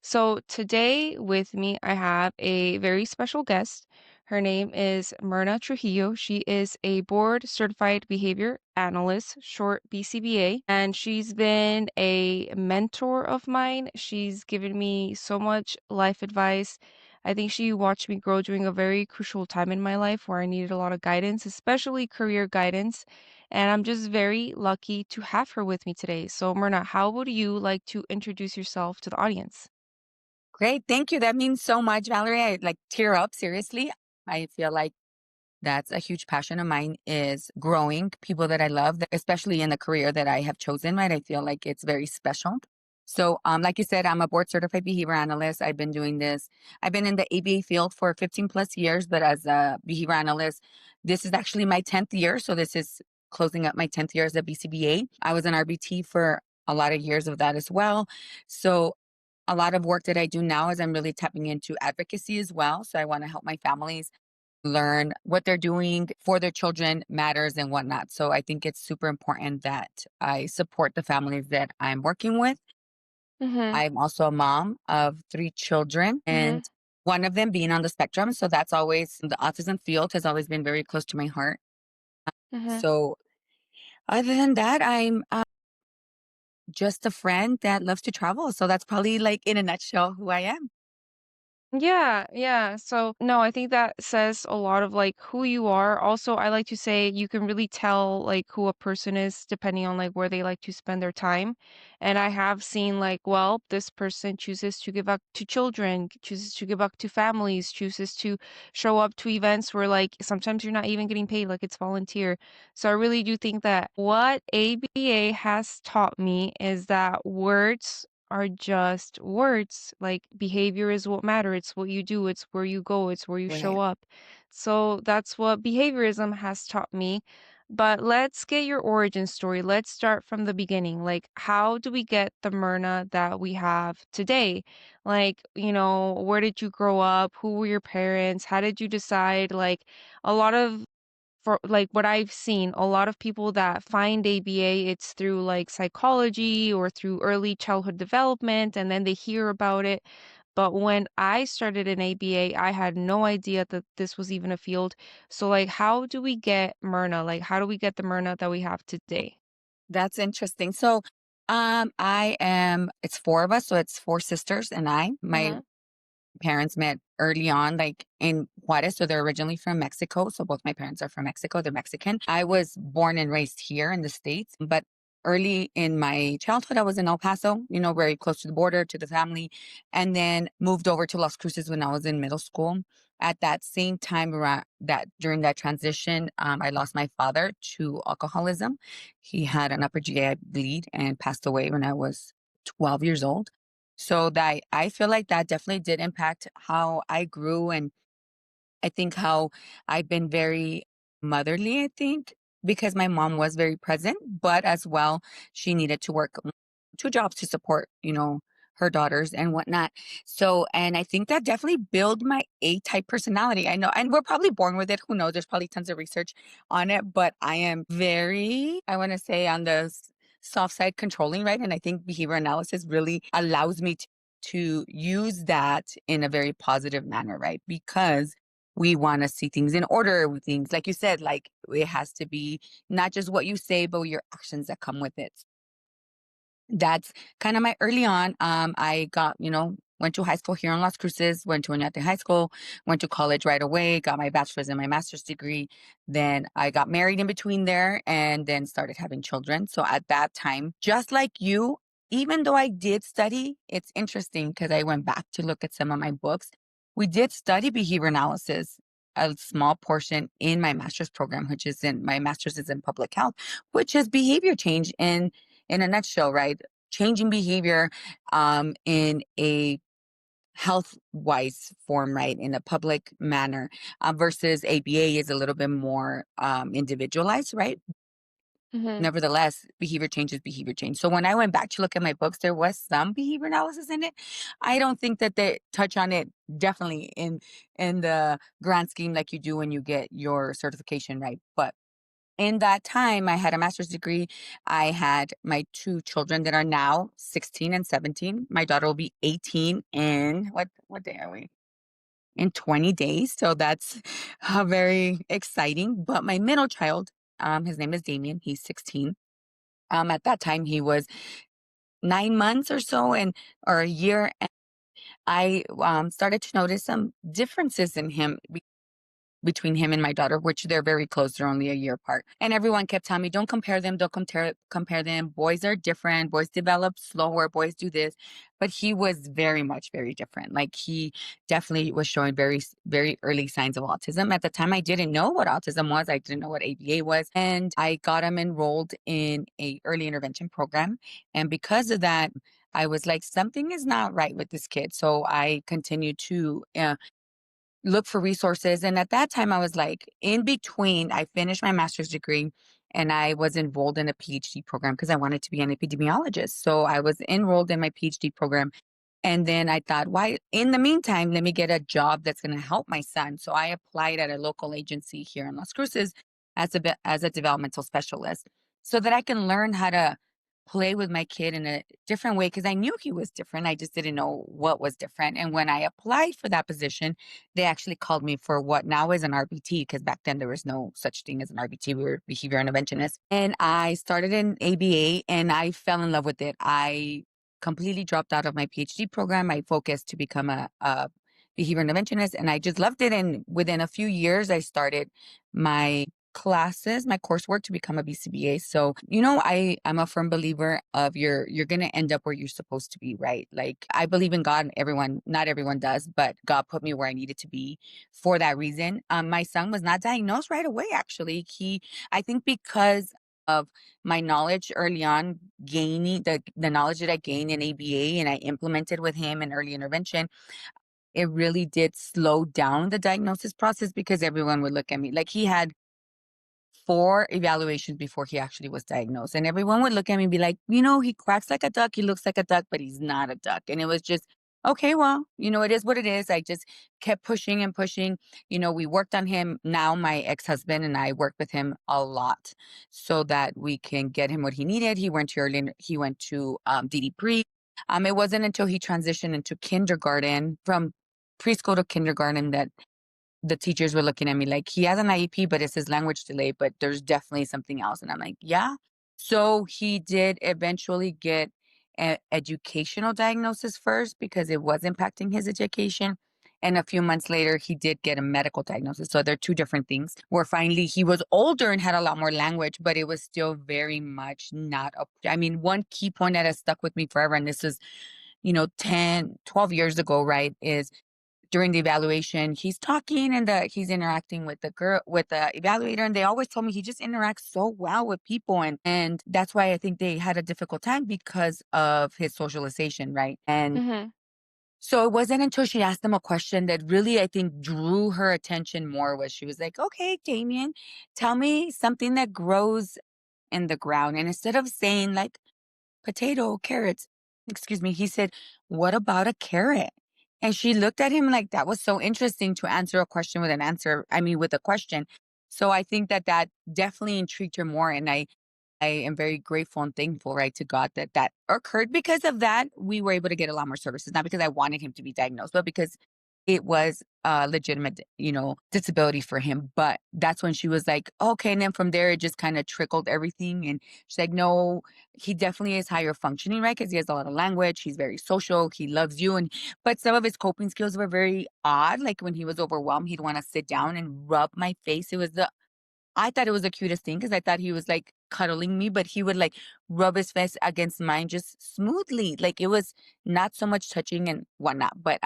So today with me, I have a very special guest. Her name is Myrna Trujillo. She is a board certified behavior analyst, short BCBA, and she's been a mentor of mine. She's given me so much life advice. I think she watched me grow during a very crucial time in my life where I needed a lot of guidance, especially career guidance. And I'm just very lucky to have her with me today. So, Myrna, how would you like to introduce yourself to the audience? Great. Thank you. That means so much, Valerie. I like tear up, seriously. I feel like that's a huge passion of mine is growing people that I love, especially in the career that I have chosen, right? I feel like it's very special. So, like you said, I'm a board certified behavior analyst. I've been doing this. I've been in the ABA field for 15 plus years, but as a behavior analyst, this is actually my 10th year. So this is closing up my 10th year as a BCBA. I was an RBT for a lot of years of that as well. So a lot of work that I do now is I'm really tapping into advocacy as well. So I want to help my families learn what they're doing for their children matters and whatnot. So I think it's super important that I support the families that I'm working with. Mhm, I'm also a mom of three children mhm, and one of them being on the spectrum. So that's always the autism field has always been very close to my heart. mhm. So other than that, I'm just a friend that loves to travel. So that's probably like in a nutshell who I am. Yeah, yeah. So, no, I think that says a lot of like who you are. Also, I like to say you can really tell like who a person is depending on like where they like to spend their time. And I have seen like, well, this person chooses to give up to children, chooses to give up to families, chooses to show up to events where like sometimes you're not even getting paid, like it's volunteer. So I really do think that what ABA has taught me is that words are just words. Like behavior is what matter. It's what you do, it's where you go, it's where you show Right. up. So that's what behaviorism has taught me. But let's get your origin story. Let's start from the beginning. Like, how do we get the Myrna that we have today? Like, where did you grow up? Who were your parents? How did you decide? Like, a lot of for like what I've seen, a lot of people that find ABA, it's through like psychology or through early childhood development, and then they hear about it. But when I started in ABA, I had no idea that this was even a field. So, like, how do we get Myrna? Like, how do we get the Myrna that we have today? That's interesting. So, it's four of us. So it's four sisters and I. My Mm-hmm. parents met early on, like in Juarez. So they're originally from Mexico. So both my parents are from Mexico. They're Mexican. I was born and raised here in the States, but early in my childhood, I was in El Paso, very close to the border, to the family, and then moved over to Las Cruces when I was in middle school. At that same time, around that during that transition, I lost my father to alcoholism. He had an upper GI bleed and passed away when I was 12 years old. So that I feel like that definitely did impact how I grew and I think how I've been very motherly, I think, because my mom was very present, but as well, she needed to work two jobs to support, her daughters and whatnot. So, and I think that definitely built my A type personality. I know, and we're probably born with it. Who knows? There's probably tons of research on it, but I am very, I want to say, on the soft side controlling, right? And I think behavior analysis really allows me to use that in a very positive manner, right? Because we want to see things in order with things like you said, like it has to be not just what you say but your actions that come with it. That's kind of my early on. I got, went to high school here in Las Cruces, went to Oñate High School, went to college right away, got my bachelor's and my master's degree. Then I got married in between there and then started having children. So at that time, just like you, even though I did study, it's interesting because I went back to look at some of my books. We did study behavior analysis, a small portion in my master's program, my master's is in public health, which is behavior change in a nutshell, right? Changing behavior in a health wise form, right? In a public manner versus ABA is a little bit more individualized, right? Mm-hmm. Nevertheless, behavior change is behavior change. So when I went back to look at my books, there was some behavior analysis in it. I don't think that they touch on it definitely in the grand scheme like you do when you get your certification, right? But in that time, I had a master's degree. I had my two children that are now 16 and 17. My daughter will be 18 in what day are we? In 20 days. So that's very exciting. But my middle child, his name is Damien. He's 16. At that time, he was 9 months or so, and or a year. And I started to notice some differences in him between him and my daughter, which they're very close. They're only a year apart. And everyone kept telling me, don't compare them, don't compare them. Boys are different. Boys develop slower. Boys do this. But he was very much very different. Like he definitely was showing very early signs of autism. At the time, I didn't know what autism was. I didn't know what ABA was. And I got him enrolled in a early intervention program. And because of that, I was like, something is not right with this kid. So I continued to look for resources. And at that time, I was like, in between, I finished my master's degree and I was enrolled in a PhD program because I wanted to be an epidemiologist. So I was enrolled in my PhD program. And then I thought, why, in the meantime, let me get a job that's going to help my son. So I applied at a local agency here in Las Cruces as a developmental specialist so that I can learn how to play with my kid in a different way because I knew he was different. I just didn't know what was different. And when I applied for that position, they actually called me for what now is an RBT because back then there was no such thing as an RBT. We were behavior interventionists. And I started in ABA and I fell in love with it. I completely dropped out of my PhD program. I focused to become a behavior interventionist and I just loved it. And within a few years, I started my classes, my coursework to become a BCBA. So, I'm a firm believer of you're going to end up where you're supposed to be, right? Like I believe in God and not everyone does, but God put me where I needed to be for that reason. My son was not diagnosed right away, actually. I think because of my knowledge early on, gaining the knowledge that I gained in ABA and I implemented with him in early intervention, it really did slow down the diagnosis process because everyone would look at me like he had 4 evaluations before he actually was diagnosed. And everyone would look at me and be like, he quacks like a duck, he looks like a duck, but he's not a duck. And it was just, okay, well, it is what it is. I just kept pushing and pushing. We worked on him. Now my ex-husband and I work with him a lot so that we can get him what he needed. He went to DD pre. It wasn't until he transitioned into kindergarten from preschool to kindergarten that the teachers were looking at me like, he has an IEP, but it's his language delay, but there's definitely something else. And I'm like, yeah. So he did eventually get an educational diagnosis first because it was impacting his education. And a few months later, he did get a medical diagnosis. So they're two different things where finally he was older and had a lot more language, but it was still very much not up. I mean, one key point that has stuck with me forever, and this is, 10, 12 years ago, right, is during the evaluation, he's talking and he's interacting with the evaluator, and they always told me he just interacts so well with people, and that's why I think they had a difficult time because of his socialization, right? And Mhm. so it wasn't until she asked him a question that really I think drew her attention more. Was she was like, "Okay, Damien, tell me something that grows in the ground," and instead of saying like potato, carrots. Excuse me. He said, what about a carrot? And she looked at him like that was so interesting to answer a question with an answer. I mean, with a question. So I think that definitely intrigued her more. And I am very grateful and thankful, right, to God that occurred. Because of that, we were able to get a lot more services, not because I wanted him to be diagnosed, but because it was a legitimate, disability for him. But that's when she was like, okay. And then from there, it just kind of trickled everything. And she's like, no, he definitely is higher functioning, right? Because he has a lot of language. He's very social. He loves you. But some of his coping skills were very odd. Like when he was overwhelmed, he'd want to sit down and rub my face. I thought it was the cutest thing because I thought he was like cuddling me, but he would like rub his face against mine just smoothly. Like it was not so much touching and whatnot. But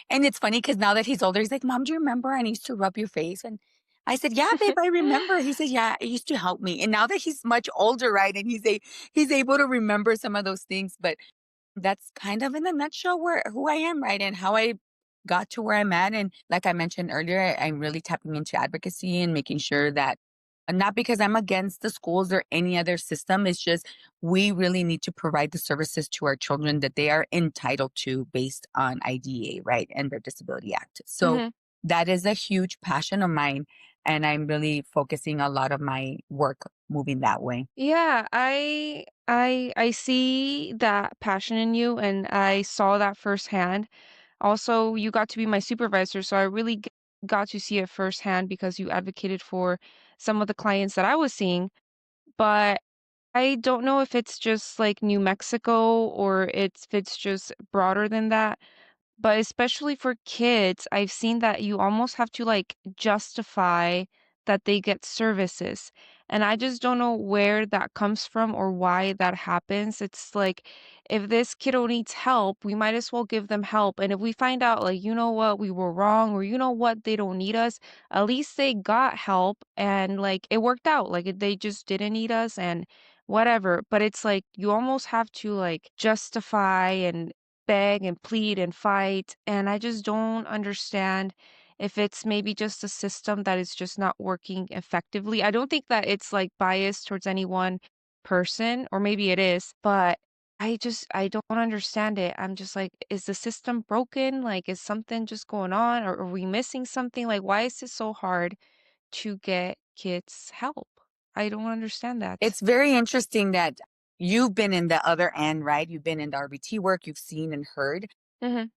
and it's funny because now that he's older, he's like, Mom, do you remember I used to rub your face? And I said, yeah, babe, I remember. He said, yeah, it used to help me. And now that he's much older, right? And he's able to remember some of those things. But that's kind of in a nutshell where who I am, right? And how I got to where I'm at. And like I mentioned earlier, I'm really tapping into advocacy and making sure that not because I'm against the schools or any other system, it's just we really need to provide the services to our children that they are entitled to based on IDEA, right? And their Disability Act. So Mhm. that is a huge passion of mine. And I'm really focusing a lot of my work moving that way. Yeah, I see that passion in you, and I saw that firsthand. Also, you got to be my supervisor, so I really got to see it firsthand because you advocated for some of the clients that I was seeing. But I don't know if it's just like New Mexico or if it's just broader than that. But especially for kids, I've seen that you almost have to like justify that they get services. And I just don't know where that comes from or why that happens. It's like if this kiddo needs help, we might as well give them help. And if we find out, like, you know what, we were wrong, or you know what, they don't need us, at least they got help and like it worked out. Like they just didn't need us and whatever. But it's like you almost have to like justify and beg and plead and fight, and I just don't understand if it's maybe just a system that is just not working effectively. I don't think that it's like biased towards any one person, or maybe it is, but I don't understand it. I'm just like, is the system broken? Like, is something just going on, or are we missing something? Like, why is it so hard to get kids help? I don't understand that. It's very interesting that you've been in the other end, right? You've been in the RBT work, you've seen and heard. Mhm.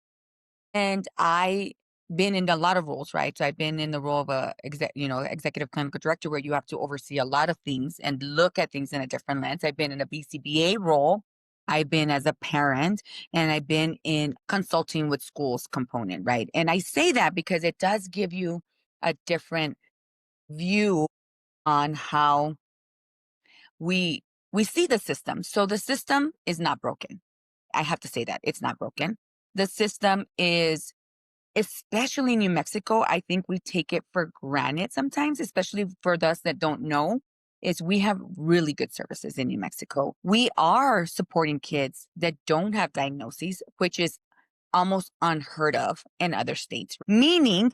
And I been in a lot of roles, right? So I've been in the role of executive clinical director where you have to oversee a lot of things and look at things in a different lens. I've been in a BCBA role. I've been as a parent and I've been in consulting with schools component, right? And I say that because it does give you a different view on how we we see the system. So the system is not broken. I have to say that it's not broken. The system is, especially New Mexico, I think we take it for granted sometimes, especially for us that don't know, is we have really good services in New Mexico. We are supporting kids that don't have diagnoses, which is almost unheard of in other states.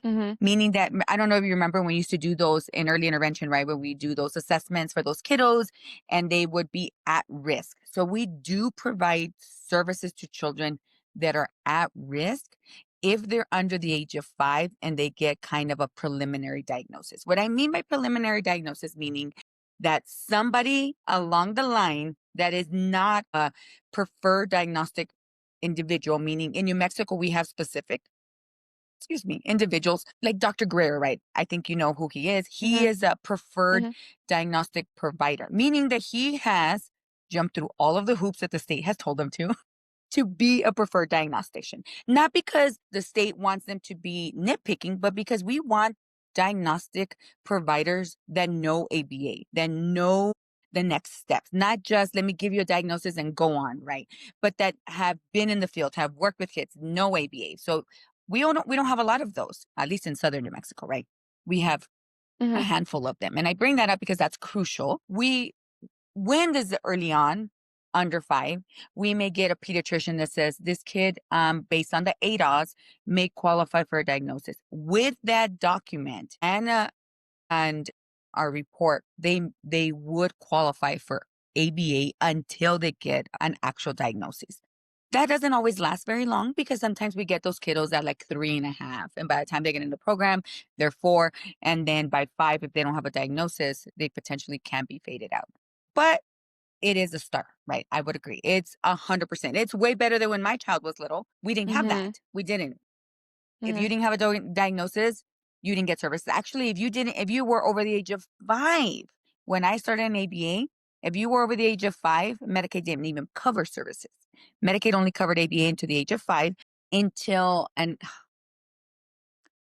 Mhm. Meaning that I don't know if you remember when we used to do those in early intervention, right? Where we do those assessments for those kiddos and they would be at risk. So we do provide services to children that are at risk if they're under the age of 5 and they get kind of a preliminary diagnosis. What I mean by preliminary diagnosis, meaning that somebody along the line that is not a preferred diagnostic individual, meaning in New Mexico, we have specific, individuals like Dr. Greer, right? I think you know who he is. He Mhm. is a preferred Mhm. diagnostic provider, meaning that he has jumped through all of the hoops that the state has told him to be a preferred diagnostician. Not because the state wants them to be nitpicking, but because we want diagnostic providers that know ABA, that know the next steps, not just let me give you a diagnosis and go on, right? But that have been in the field, have worked with kids, know ABA. So we don't have a lot of those, at least in southern New Mexico, right? We have a Mhm. handful of them. And I bring that up because that's crucial. When this is early on, under 5, we may get a pediatrician that says this kid, based on the ADOS, may qualify for a diagnosis. With that document and our report, they would qualify for ABA until they get an actual diagnosis. That doesn't always last very long because sometimes we get those kiddos at like 3.5. And by the time they get in the program, they're 4. And then by 5, if they don't have a diagnosis, they potentially can be faded out. But it is a start, right? I would agree. It's 100%. It's way better than when my child was little. We didn't have Mhm. that. We didn't. If you Mhm. didn't have a diagnosis, you didn't get services. Actually, if you were over the age of 5, when I started in ABA, if you were over the age of 5, Medicaid didn't even cover services. Medicaid only covered ABA into the age of 5 until and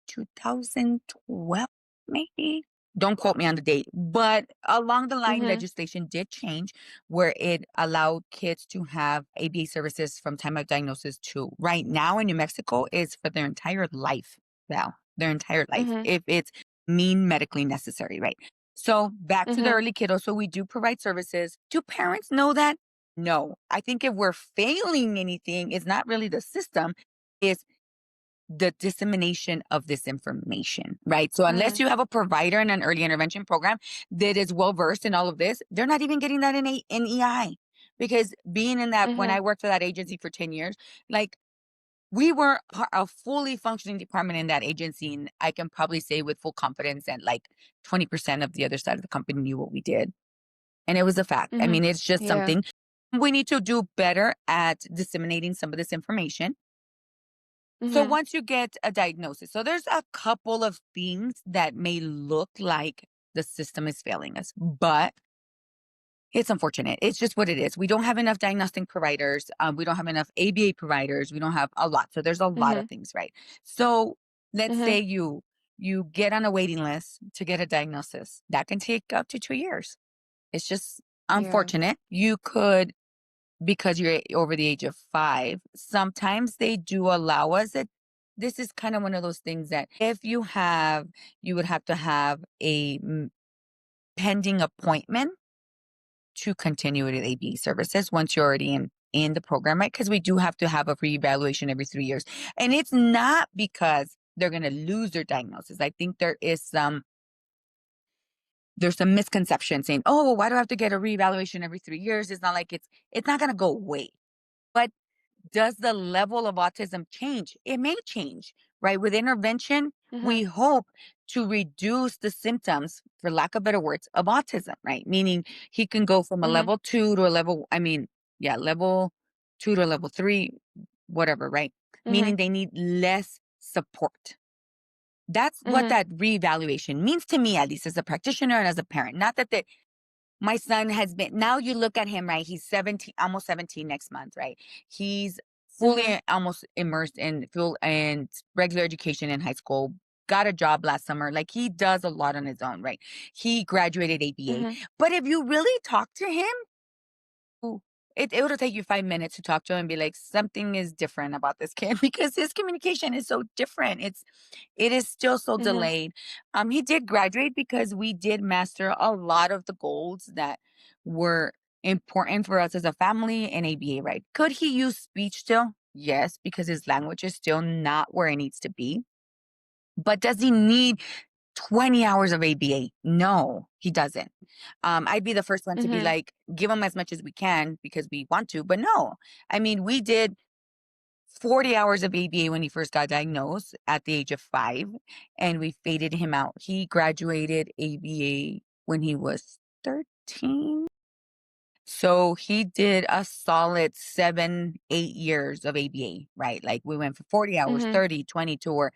2012, maybe. Don't quote me on the date, but along the line, Mhm. legislation did change where it allowed kids to have ABA services from time of diagnosis to right now in New Mexico is for their entire life. Now, their entire life, Mhm. if it's mean medically necessary, right? So back to the Mhm. early kiddos. So we do provide services. Do parents know that? No. I think if we're failing anything, it's not really the system. It's the dissemination of this information, right? So unless Mhm. you have a provider in an early intervention program that is well versed in all of this, they're not even getting that in EI. Because being in that, when Mhm. I worked for that agency for 10 years, like We were a fully functioning department in that agency, and I can probably say with full confidence that like 20% of the other side of the company knew what we did. And it was a fact. I Mhm. mean, it's just Yeah. something we need to do better at disseminating some of this information. So Mhm. once you get a diagnosis, so there's a couple of things that may look like the system is failing us, but it's unfortunate. It's just what it is. We don't have enough diagnostic providers. We don't have enough ABA providers. We don't have a lot. So there's a lot of Mhm. things, right? So let's Mhm. say you get on a waiting list to get a diagnosis. That can take up to 2 years. It's just Yeah. unfortunate. You could, because you're over the age of 5, sometimes they do allow us it. This is kind of one of those things that if you would have to have a pending appointment to continue with ABA services once you're already in the program, right? Because we do have to have a reevaluation every 3 years. And it's not because they're going to lose their diagnosis. I think there's some misconception saying, oh, well, why do I have to get a reevaluation every 3 years? It's not like it's not going to go away. But does the level of autism change? It may change, right? With intervention, we Mhm. hope to reduce the symptoms, for lack of better words, of autism, right? Meaning he can go from a Mhm. level 2 to a level, I mean, yeah, level 2 to level 3, whatever, right? Mhm. Meaning they need less support. That's what Mhm. that reevaluation means to me, at least as a practitioner and as a parent. Not that my son has been, now you look at him, right? He's 17, almost 17 next month, right? He's fully Mhm. almost immersed in full and regular education in high school. Got a job last summer. Like he does a lot on his own, right? He graduated ABA. Mhm. But if you really talk to him, Ooh, it would take you 5 minutes to talk to him and be like, something is different about this kid because his communication is so different. It is still so Mhm. delayed. He did graduate because we did master a lot of the goals that were important for us as a family and ABA, right? Could he use speech still? Yes, because his language is still not where it needs to be. But does he need 20 hours of ABA? No, he doesn't. I'd be the first one to be Mhm. like, give him as much as we can because we want to, but no. I mean, we did 40 hours of ABA when he first got diagnosed at the age of 5, and we faded him out. He graduated ABA when he was 13. So he did a solid 7, 8 years of ABA, right? Like we went for 40 hours, Mhm. 30, 20 tour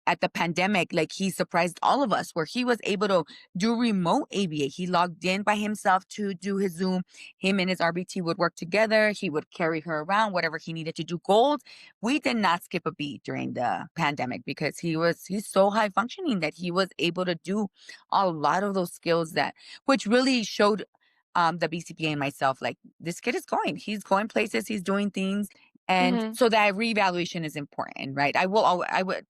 at the pandemic, like he surprised all of us where he was able to do remote ABA. He logged in by himself to do his Zoom. Him and his RBT would work together. He would carry her around, whatever he needed to do gold. We did not skip a beat during the pandemic because he's so high functioning that he was able to do a lot of those skills that which really showed the BCPA and myself like this kid is going. He's going places, he's doing things. And Mhm. so that reevaluation is important, right? I would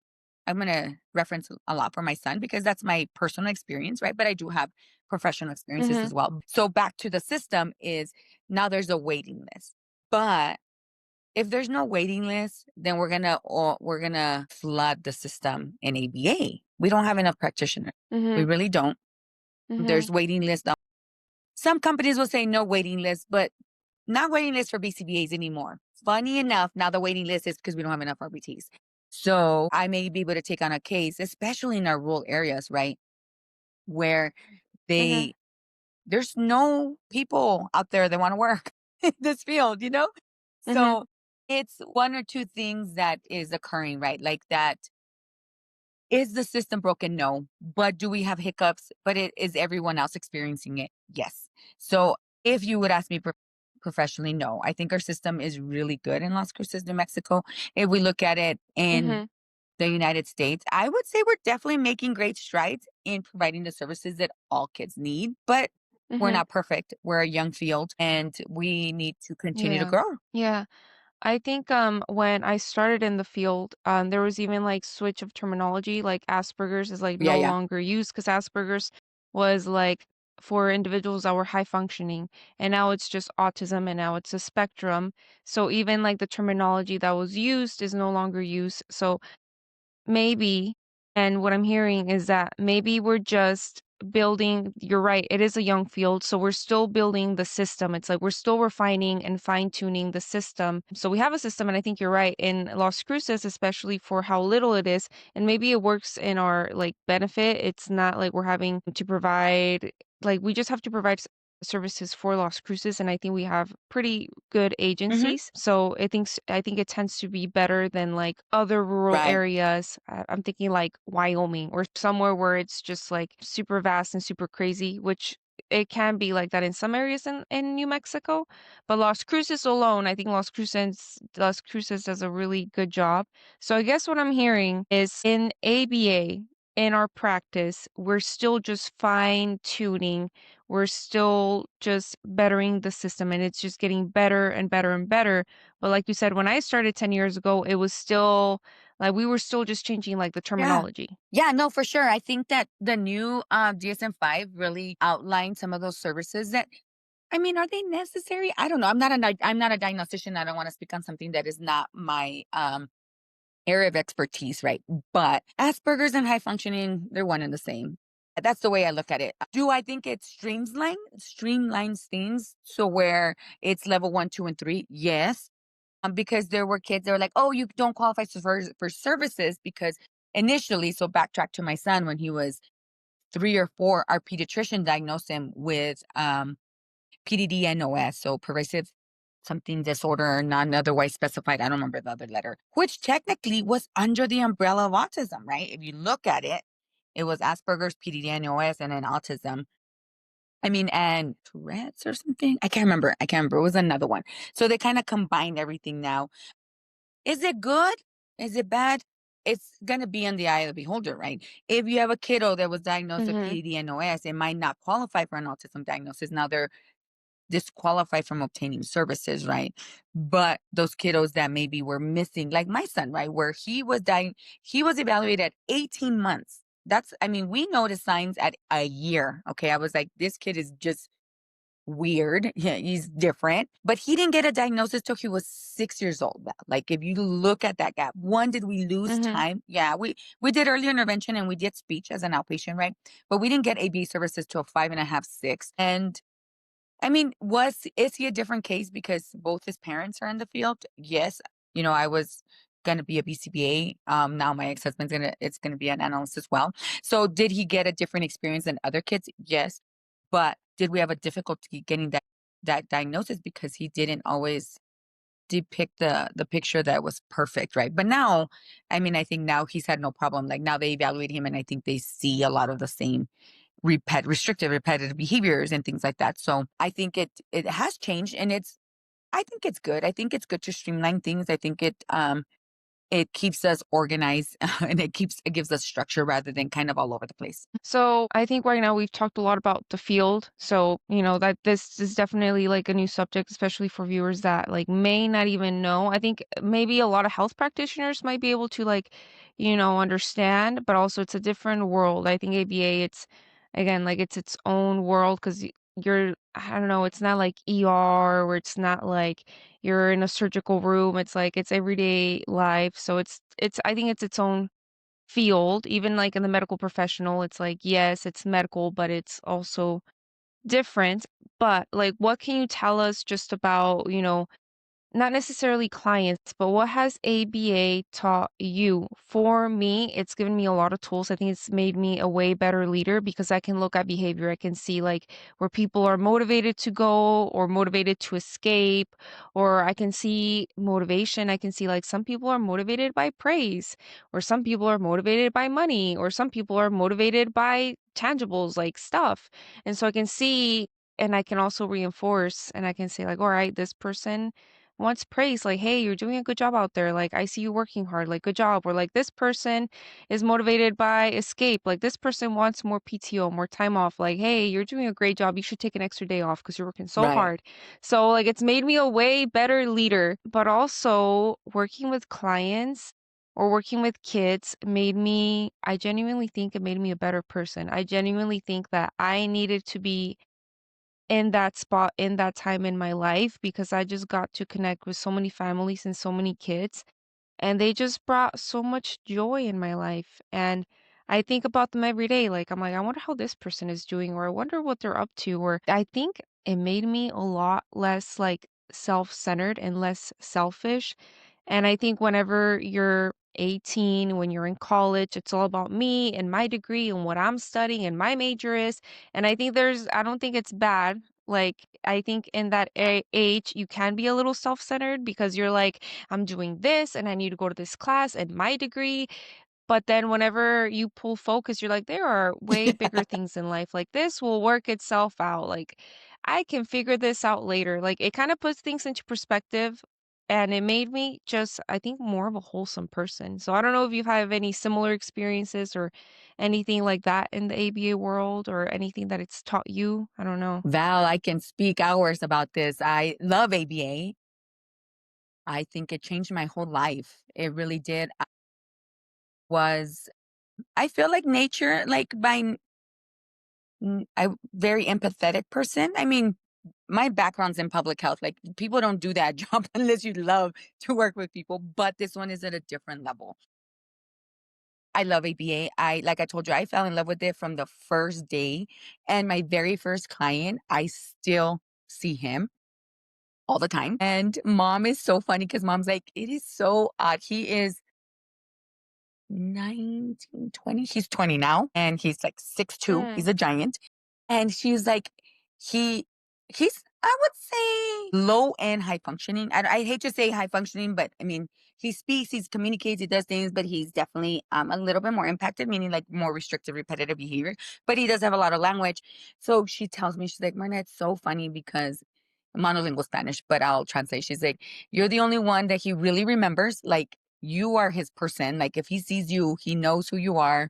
I'm gonna reference a lot for my son because that's my personal experience, right? But I do have professional experiences Mhm. as well. So back to the system is now there's a waiting list. But if there's no waiting list, then we're gonna flood the system in ABA. We don't have enough practitioners. We Mhm. really don't. Mhm. There's waiting lists. Some companies will say no waiting list, but not waiting list for BCBAs anymore. Funny enough, now the waiting list is because we don't have enough RBTs. So I may be able to take on a case, especially in our rural areas, right? Where Mhm. they there's no people out there that want to work in this field, you know? Mhm. So it's one or two things that is occurring, right? Like that is the system broken? No. But do we have hiccups? But is everyone else experiencing it? Yes. So if you would ask me professionally, no. I think our system is really good in Las Cruces, New Mexico. If we look at it in Mhm. the United States, I would say we're definitely making great strides in providing the services that all kids need. But we're Mhm. not perfect. We're a young field and we need to continue to Yeah. grow. Yeah. I think when I started in the field, there was even like switch of terminology, like Asperger's is like Yeah, no yeah. longer used because Asperger's was like for individuals that were high functioning, and now it's just autism, and now it's a spectrum. So even like the terminology that was used is no longer used. So maybe, and what I'm hearing is that maybe we're just building, you're right, it is a young field, so we're still building the system. It's like we're still refining and fine-tuning the system. So we have a system, and I think you're right, in Las Cruces, especially for how little it is, and maybe it works in our, like, benefit. It's not like we're having to provide like, we just have to provide services for Las Cruces, and I think we have pretty good Hmm. agencies. So I think it tends to be better than like other rural Right. areas. I'm thinking like Wyoming or somewhere where it's just like super vast and super crazy, which it can be like that in some areas in New Mexico. But Las Cruces alone, I think Las Cruces does a really good job. So I guess what I'm hearing is in ABA, in our practice, we're still just fine tuning, we're still just bettering the system, and it's just getting better and better and better. But like you said, when I started 10 years ago, it was still like we were still just changing like the Yeah. terminology. Yeah, no, for sure. I think that the new DSM-5 really outlined some of those services that, I mean, are they necessary? I don't know. I'm not a diagnostician. I don't want to speak on something that is not my area of expertise, right? But Asperger's and high functioning, they're one and the same. That's the way I look at it. Do I think it streamlines things so where it's level one, two, and three? Yes. Because there were kids that were like, "Oh, you don't qualify for services because initially." So backtrack to my son when he was 3 or 4, our pediatrician diagnosed him with PDD-NOS, so pervasive something disorder, not otherwise specified. I don't remember the other letter, which technically was under the umbrella of autism, right? If you look at it, it was Asperger's, PDD-NOS, and then autism. I mean, and Tourette's or something. I can't remember. It was another one. So they kind of combined everything now. Is it good? Is it bad? It's gonna be in the eye of the beholder, right? If you have a kiddo that was diagnosed with Mhm. PDD-NOS, it might not qualify for an autism diagnosis. Now they're disqualified from obtaining services, right? But those kiddos that maybe were missing, like my son, right, where he was evaluated at 18 months. That's, I mean, we noticed signs at a year. Okay, I was like, this kid is just weird. Yeah, he's different. But he didn't get a diagnosis till he was 6 years old. Like if you look at that gap, one, did we lose Mhm. time? Yeah, we did early intervention and we did speech as an outpatient, right? But we didn't get AB services till 5.5, 6. And I mean, is he a different case because both his parents are in the field? Yes. You know, I was gonna be a BCBA. Now my ex-husband's gonna be an analyst as well. So did he get a different experience than other kids? Yes. But did we have a difficulty getting that diagnosis because he didn't always depict the picture that was perfect, right? But now, I mean, I think now he's had no problem. Like now they evaluate him and I think they see a lot of the same restrictive repetitive behaviors and things like that. So I think it has changed and I think it's good. I think it's good to streamline things. I think it keeps us organized and it gives us structure rather than kind of all over the place. So I think right now we've talked a lot about the field. So, you know, that this is definitely like a new subject, especially for viewers that like may not even know. I think maybe a lot of health practitioners might be able to like, you know, understand, but also it's a different world. I think ABA, it's again, like it's its own world because you're, I don't know, it's not like ER where it's not like you're in a surgical room. It's like it's everyday life. So I think it's its own field, even like in the medical professional, it's like, yes, it's medical, but it's also different. But like, what can you tell us just about, you know, not necessarily clients, but what has ABA taught you? For me, it's given me a lot of tools. I think it's made me a way better leader because I can look at behavior. I can see like where people are motivated to go or motivated to escape, or I can see motivation. I can see like some people are motivated by praise, or some people are motivated by money, or some people are motivated by tangibles like stuff. And so I can see and I can also reinforce and I can say like, all right, this person wants praise, like, "Hey, you're doing a good job out there. Like, I see you working hard. Like, good job." Or like, "This person is motivated by escape. Like, this person wants more PTO, more time off. Like, hey, you're doing a great job. You should take an extra day off because you're working so Right. hard." So, like, it's made me a way better leader, but also working with clients or working with kids I genuinely think it made me a better person. I genuinely think that I needed to be in that spot, in that time in my life because I just got to connect with so many families and so many kids, and they just brought so much joy in my life, and I think about them every day. Like, I'm like, I wonder how this person is doing, or I wonder what they're up to. Or I think it made me a lot less like self-centered and less selfish. And I think whenever you're 18, when you're in college, it's all about me and my degree and what I'm studying and my major is. And I don't think it's bad. Like, I think in that age, you can be a little self-centered because you're like, I'm doing this and I need to go to this class and my degree. But then whenever you pull focus, you're like, there are way bigger things in life. Like, this will work itself out. Like, I can figure this out later. Like, it kind of puts things into perspective. And it made me just, I think, more of a wholesome person. So I don't know if you have any similar experiences or anything like that in the ABA world or anything that it's taught you. I don't know. Val, I can speak hours about this. I love ABA. I think it changed my whole life. It really did. Was I feel like nature, like I very empathetic person. I mean, my background's in public health. Like people don't do that job unless you love to work with people, but this one is at a different level. I love ABA. Like I told you, I fell in love with it from the first day. And my very first client, I still see him all the time. And mom is so funny because mom's like, it is so odd. He is 19, 20. He's 20 now. And he's like 6'2". Mm, He's a giant. And she was like, he he's, I would say, low and high functioning. I hate to say high functioning, but I mean, he speaks, he communicates, he does things, but he's definitely a little bit more impacted, meaning like more restrictive, repetitive behavior. But he does have a lot of language. So she tells me, she's like, Myrna, it's so funny because monolingual Spanish, but I'll translate. She's like, you're the only one that he really remembers. Like, you are his person. Like, if he sees you, he knows who you are,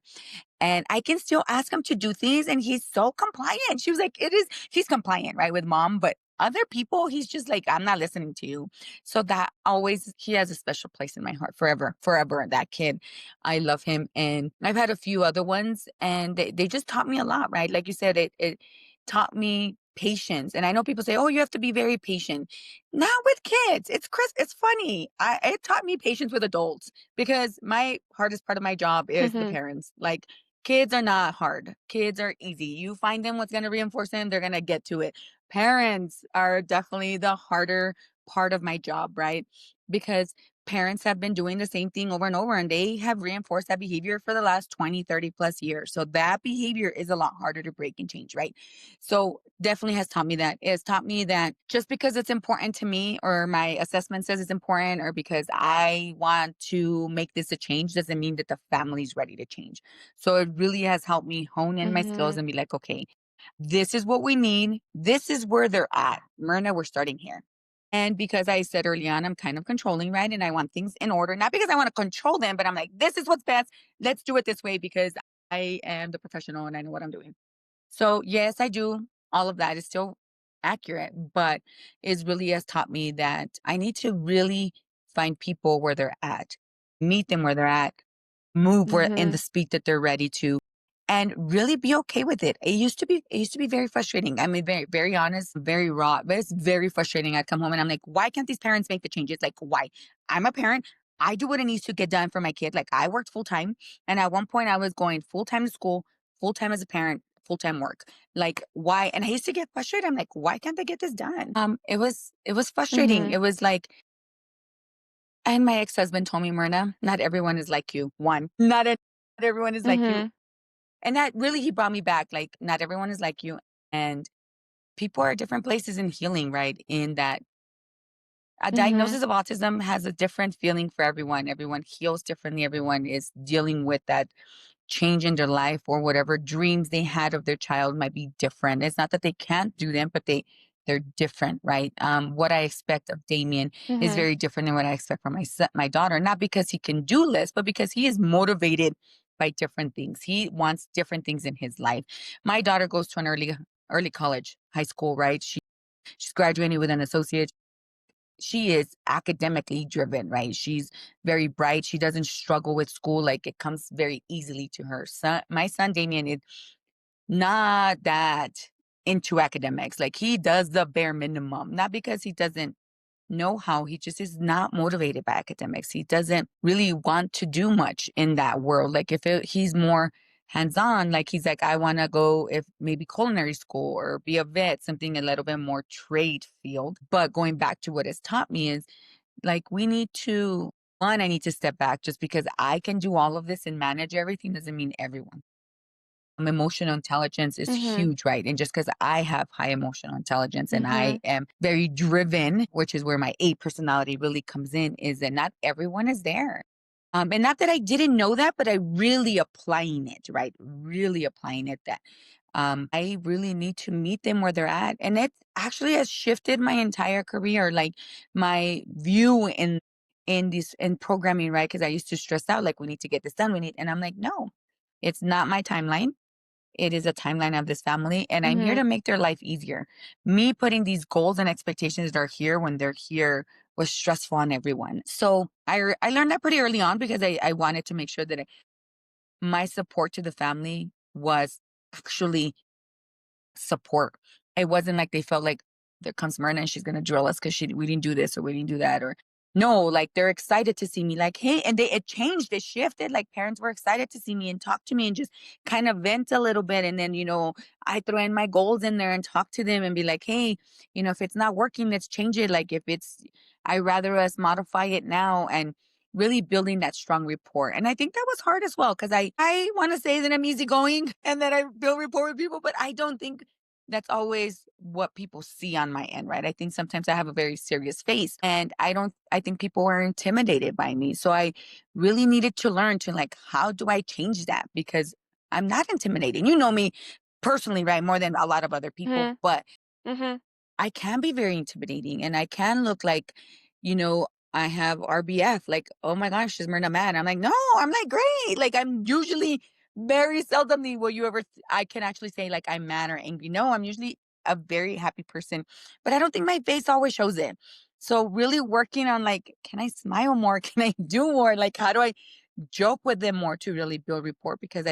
and I can still ask him to do things and he's so compliant. She was like, he's compliant, right, with mom, but other people, he's just like, I'm not listening to you. So that always, he has a special place in my heart forever, forever. That kid, I love him. And I've had a few other ones and they just taught me a lot, right? Like you said, it taught me patience. And I know people say, oh, you have to be very patient. Not with kids. It's funny. It taught me patience with adults because my hardest part of my job is the mhm, parents. Like, kids are not hard. Kids are easy. You find them what's going to reinforce them, they're going to get to it. Parents are definitely the harder part of my job, right? Because parents have been doing the same thing over and over and they have reinforced that behavior for the last 20, 30 plus years. So that behavior is a lot harder to break and change, right? So definitely has taught me that. It has taught me that just because it's important to me or my assessment says it's important or because I want to make this a change doesn't mean that the family's ready to change. So it really has helped me hone in my skills mhm, and be like, okay, this is what we need. This is where they're at. Myrna, we're starting here. And because I said early on, I'm kind of controlling, right? And I want things in order, not because I want to control them, but I'm like, this is what's best. Let's do it this way because I am the professional and I know what I'm doing. So, yes, I do. All of that is still accurate, but it really has taught me that I need to really find people where they're at, meet them where they're at, move where in the mhm, speed that they're ready to, and really be okay with it. It used to be very frustrating. I mean, very honest, very raw, but it's very frustrating. I'd come home and I'm like, why can't these parents make the changes? Like, why? I'm a parent. I do what it needs to get done for my kid. Like, I worked full time, and at one point I was going full time to school, full time as a parent, full time work. Like, why? And I used to get frustrated. I'm like, why can't I get this done? It was frustrating. mhm, It was like, and my ex husband told me, Myrna, not everyone is like you. One, not everyone is like you. mhm, And that really, he brought me back. Like, not everyone is like you. And people are at different places in healing, right? In that a mhm, diagnosis of autism has a different feeling for everyone. Everyone heals differently. Everyone is dealing with that change in their life or whatever dreams they had of their child might be different. It's not that they can't do them, but they're different, right? What I expect of Damien is mhm, very different than what I expect from my daughter. Not because he can do less, but because he is motivated by different things. He wants different things in his life. My daughter goes to an early college, high school, right? She's graduating with an associate. She is academically driven, right? She's very bright. She doesn't struggle with school. Like, it comes very easily to her. My son Damien is not that into academics. Like, he does the bare minimum, not because he doesn't know how, he just is not motivated by academics. He doesn't really want to do much in that world. Like, he's more hands on. Like he's like, I want to go if maybe culinary school or be a vet, something a little bit more trade field. But going back to what it's taught me is like we need to one, I need to step back just because I can do all of this and manage everything doesn't mean everyone. Emotional intelligence is Mhm. huge, right? And just because I have high emotional intelligence and I Mhm. am very driven, which is where my A personality really comes in, is that not everyone is there. And not that I didn't know that, but I really applying it, right? Really applying it that I really need to meet them where they're at. And it actually has shifted my entire career, like my view in programming, right? Because I used to stress out, like we need to get this done. We need, and I'm like, no, it's not my timeline. It is a timeline of this family, and I'm here Mhm. to make their life easier. Me putting these goals and expectations that are here when they're here was stressful on everyone. So I learned that pretty early on because I wanted to make sure that my support to the family was actually support. It wasn't like they felt like there comes Myrna and she's gonna drill us because we didn't do this or we didn't do that or no, like they're excited to see me. Like, hey, and it changed, it shifted. Like parents were excited to see me and talk to me and just kind of vent a little bit. And then, I throw in my goals in there and talk to them and be like, hey, if it's not working, let's change it. Like if it's I rather us modify it now and really building that strong rapport. And I think that was hard as well because I want to say that I'm easygoing and that I build rapport with people, but I don't think that's always what people see on my end, right? I think sometimes I have a very serious face and I think people are intimidated by me. So I really needed to learn to like, how do I change that? Because I'm not intimidating. You know me personally, right? More than a lot of other people, Mhm. but Mhm. I can be very intimidating and I can look like, I have RBF, like, oh my gosh, is Myrna mad? I'm like, no, I'm like, great. Like, I'm usually very seldomly will you ever, I can actually say, like, I'm mad or angry. No, I'm usually a very happy person, but I don't think my face always shows it. So, really working on, like, can I smile more? Can I do more? Like, how do I joke with them more to really build rapport? Because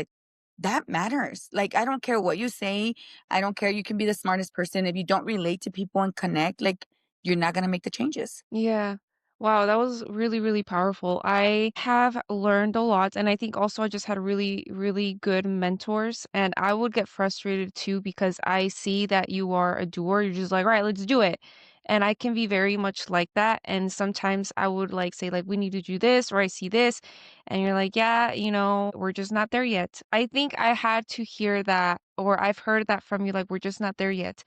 that matters. Like, I don't care what you say. I don't care. You can be the smartest person. If you don't relate to people and connect, like, you're not going to make the changes. Yeah. Wow, that was really, really powerful. I have learned a lot, and I think also I just had really, really good mentors. And I would get frustrated too because I see that you are a doer. You're just like, right, let's do it. And I can be very much like that. And sometimes I would like say, like, we need to do this, or I see this, and you're like, yeah, we're just not there yet. I think I had to hear that, or I've heard that from you, like, we're just not there yet.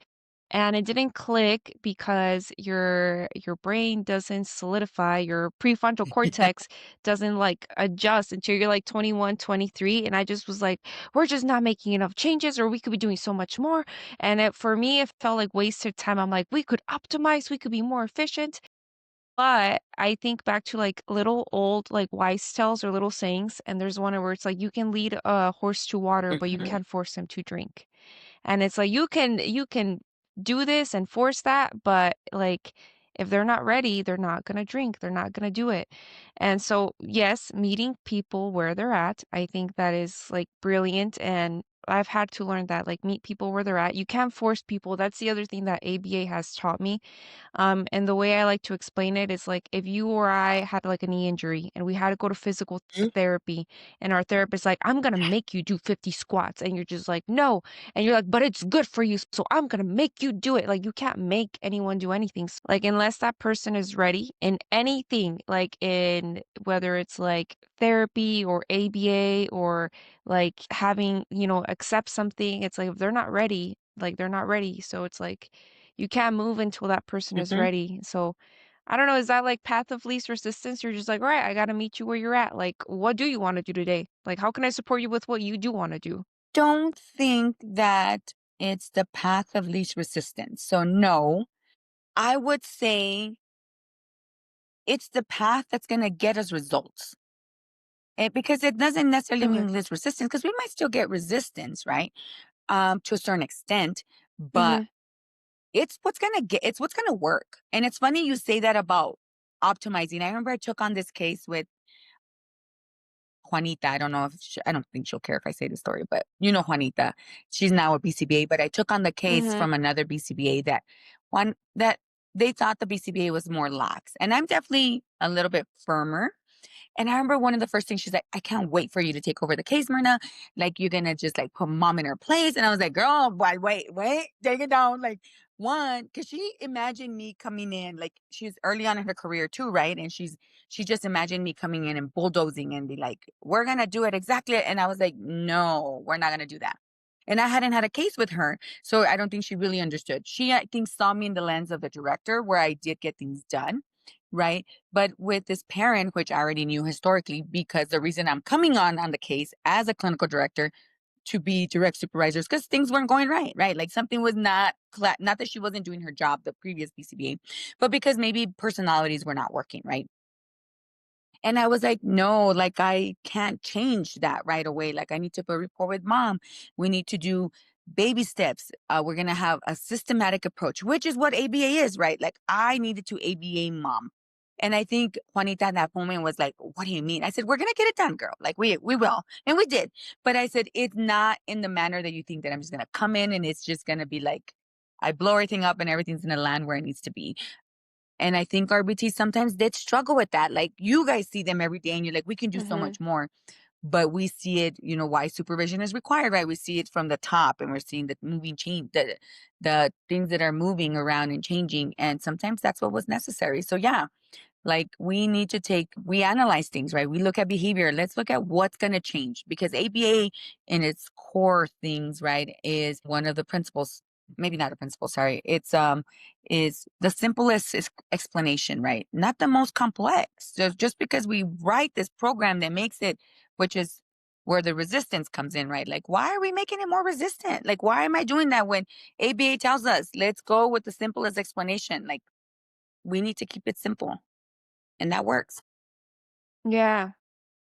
And it didn't click because your brain doesn't solidify, your prefrontal cortex doesn't like adjust until you're like 21, 23. And I just was like, we're just not making enough changes, or we could be doing so much more. And for me, it felt like wasted time. I'm like, we could optimize, we could be more efficient. But I think back to like little old like wise tales or little sayings, and there's one where it's like you can lead a horse to water, but you Mhm. can't force him to drink. And it's like you can do this and force that, but like if they're not ready, they're not going to drink, they're not going to do it. And so, yes, meeting people where they're at, I think that is like brilliant, and I've had to learn that like meet people where they're at. You can't force people. That's the other thing that ABA has taught me. And the way I like to explain it is like if you or I had like a knee injury and we had to go to physical therapy, and our therapist like, I'm gonna make you do 50 squats, and you're just like, no, and you're like, but it's good for you, so I'm gonna make you do it. Like you can't make anyone do anything. Like unless that person is ready in anything, like in whether it's like therapy or ABA or like having, accept something, it's like if they're not ready, like they're not ready. So it's like you can't move until that person is Mhm. ready. So I don't know, is that like path of least resistance? You're just like, all right, I gotta meet you where you're at. Like, what do you want to do today? Like, how can I support you with what you do want to do? Don't think that it's the path of least resistance. So, no, I would say it's the path that's going to get us results. Because it doesn't necessarily Okay. mean less resistance, because we might still get resistance, right? To a certain extent, but Mm-hmm. it's what's gonna work. And it's funny you say that about optimizing. I remember I took on this case with Juanita. I don't know if I don't think she'll care if I say the story, but you know Juanita. She's now a BCBA, but I took on the case Mm-hmm. from another BCBA that they thought the BCBA was more lax. And I'm definitely a little bit firmer. And I remember one of the first things she's like, I can't wait for you to take over the case, Myrna. Like, you're going to just like put mom in her place. And I was like, girl, wait, take it down. Like, one, because she imagined me coming in, like, she's early on in her career too, right? And she just imagined me coming in and bulldozing and be like, we're going to do it exactly. And I was like, no, we're not going to do that. And I hadn't had a case with her. So I don't think she really understood. She, I think, saw me in the lens of the director where I did get things done. Right. But with this parent, which I already knew historically, because the reason I'm coming on the case as a clinical director to be direct supervisors, because things weren't going right, right? Like something was not that she wasn't doing her job, the previous BCBA, but because maybe personalities were not working, right? And I was like, no, like I can't change that right away. Like I need to put a rapport with mom. We need to do baby steps. We're going to have a systematic approach, which is what ABA is, right? Like I needed to ABA mom. And I think Juanita at that moment was like, what do you mean? I said, we're going to get it done, girl. Like we will. And we did. But I said, it's not in the manner that you think that I'm just going to come in and it's just going to be like, I blow everything up and everything's going to land where it needs to be. And I think RBT sometimes did struggle with that. Like you guys see them every day and you're like, we can do so Mhm. much more. But we see it, why supervision is required, right? We see it from the top and we're seeing the moving change, the things that are moving around and changing. And sometimes that's what was necessary. So yeah, like we analyze things, right? We look at behavior. Let's look at what's going to change because ABA in its core things, right, is one of the principles, maybe not a principle, sorry. Is the simplest explanation, right? Not the most complex. So just because we write this program that makes it, which is where the resistance comes in, right? Like, why are we making it more resistant? Like, why am I doing that when ABA tells us, let's go with the simplest explanation? Like, we need to keep it simple. And that works. Yeah.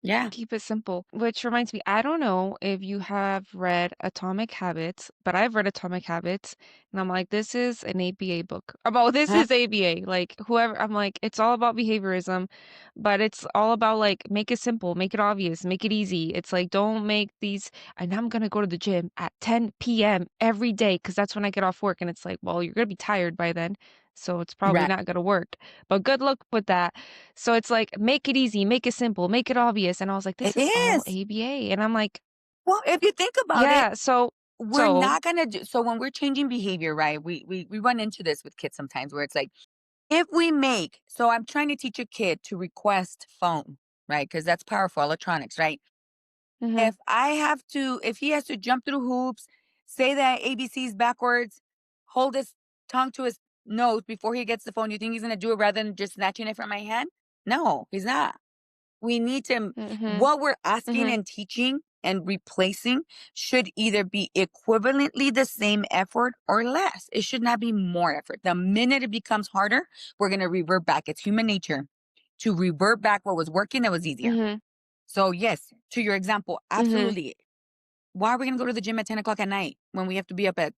Yeah. Keep it simple. Which reminds me, I don't know if you have read Atomic Habits, but I've read Atomic Habits, and I'm like, this is an ABA book. About this Huh? is ABA. Like whoever, I'm like, it's all about behaviorism, but it's all about like make it simple, make it obvious, make it easy. It's like don't make these. And I'm gonna go to the gym at 10 p.m. every day because that's when I get off work, and it's like, well, you're gonna be tired by then, so it's probably Right. not gonna work. But good luck with that. So it's like, make it easy, make it simple, make it obvious. And I was like, It this is all is. ABA. And I'm like, Well, if you think about it, yeah. So, we're so, not gonna do so when we're changing behavior, right? We run into this with kids sometimes where it's like, if we make so I'm trying to teach a kid to request phone, right? Because that's powerful electronics, right? mhm, If he has to jump through hoops, say that ABCs backwards, hold his tongue to his nose before he gets the phone, you think he's gonna do it rather than just snatching it from my hand? No, he's not. We need to mhm, what we're asking mhm, and teaching and replacing should either be equivalently the same effort or less. It should not be more effort. The minute it becomes harder, we're going to revert back. It's human nature to revert back what was working that was easier. mhm, So, yes, to your example, mhm, absolutely. Why are we going to go to the gym at 10 o'clock at night when we have to be up at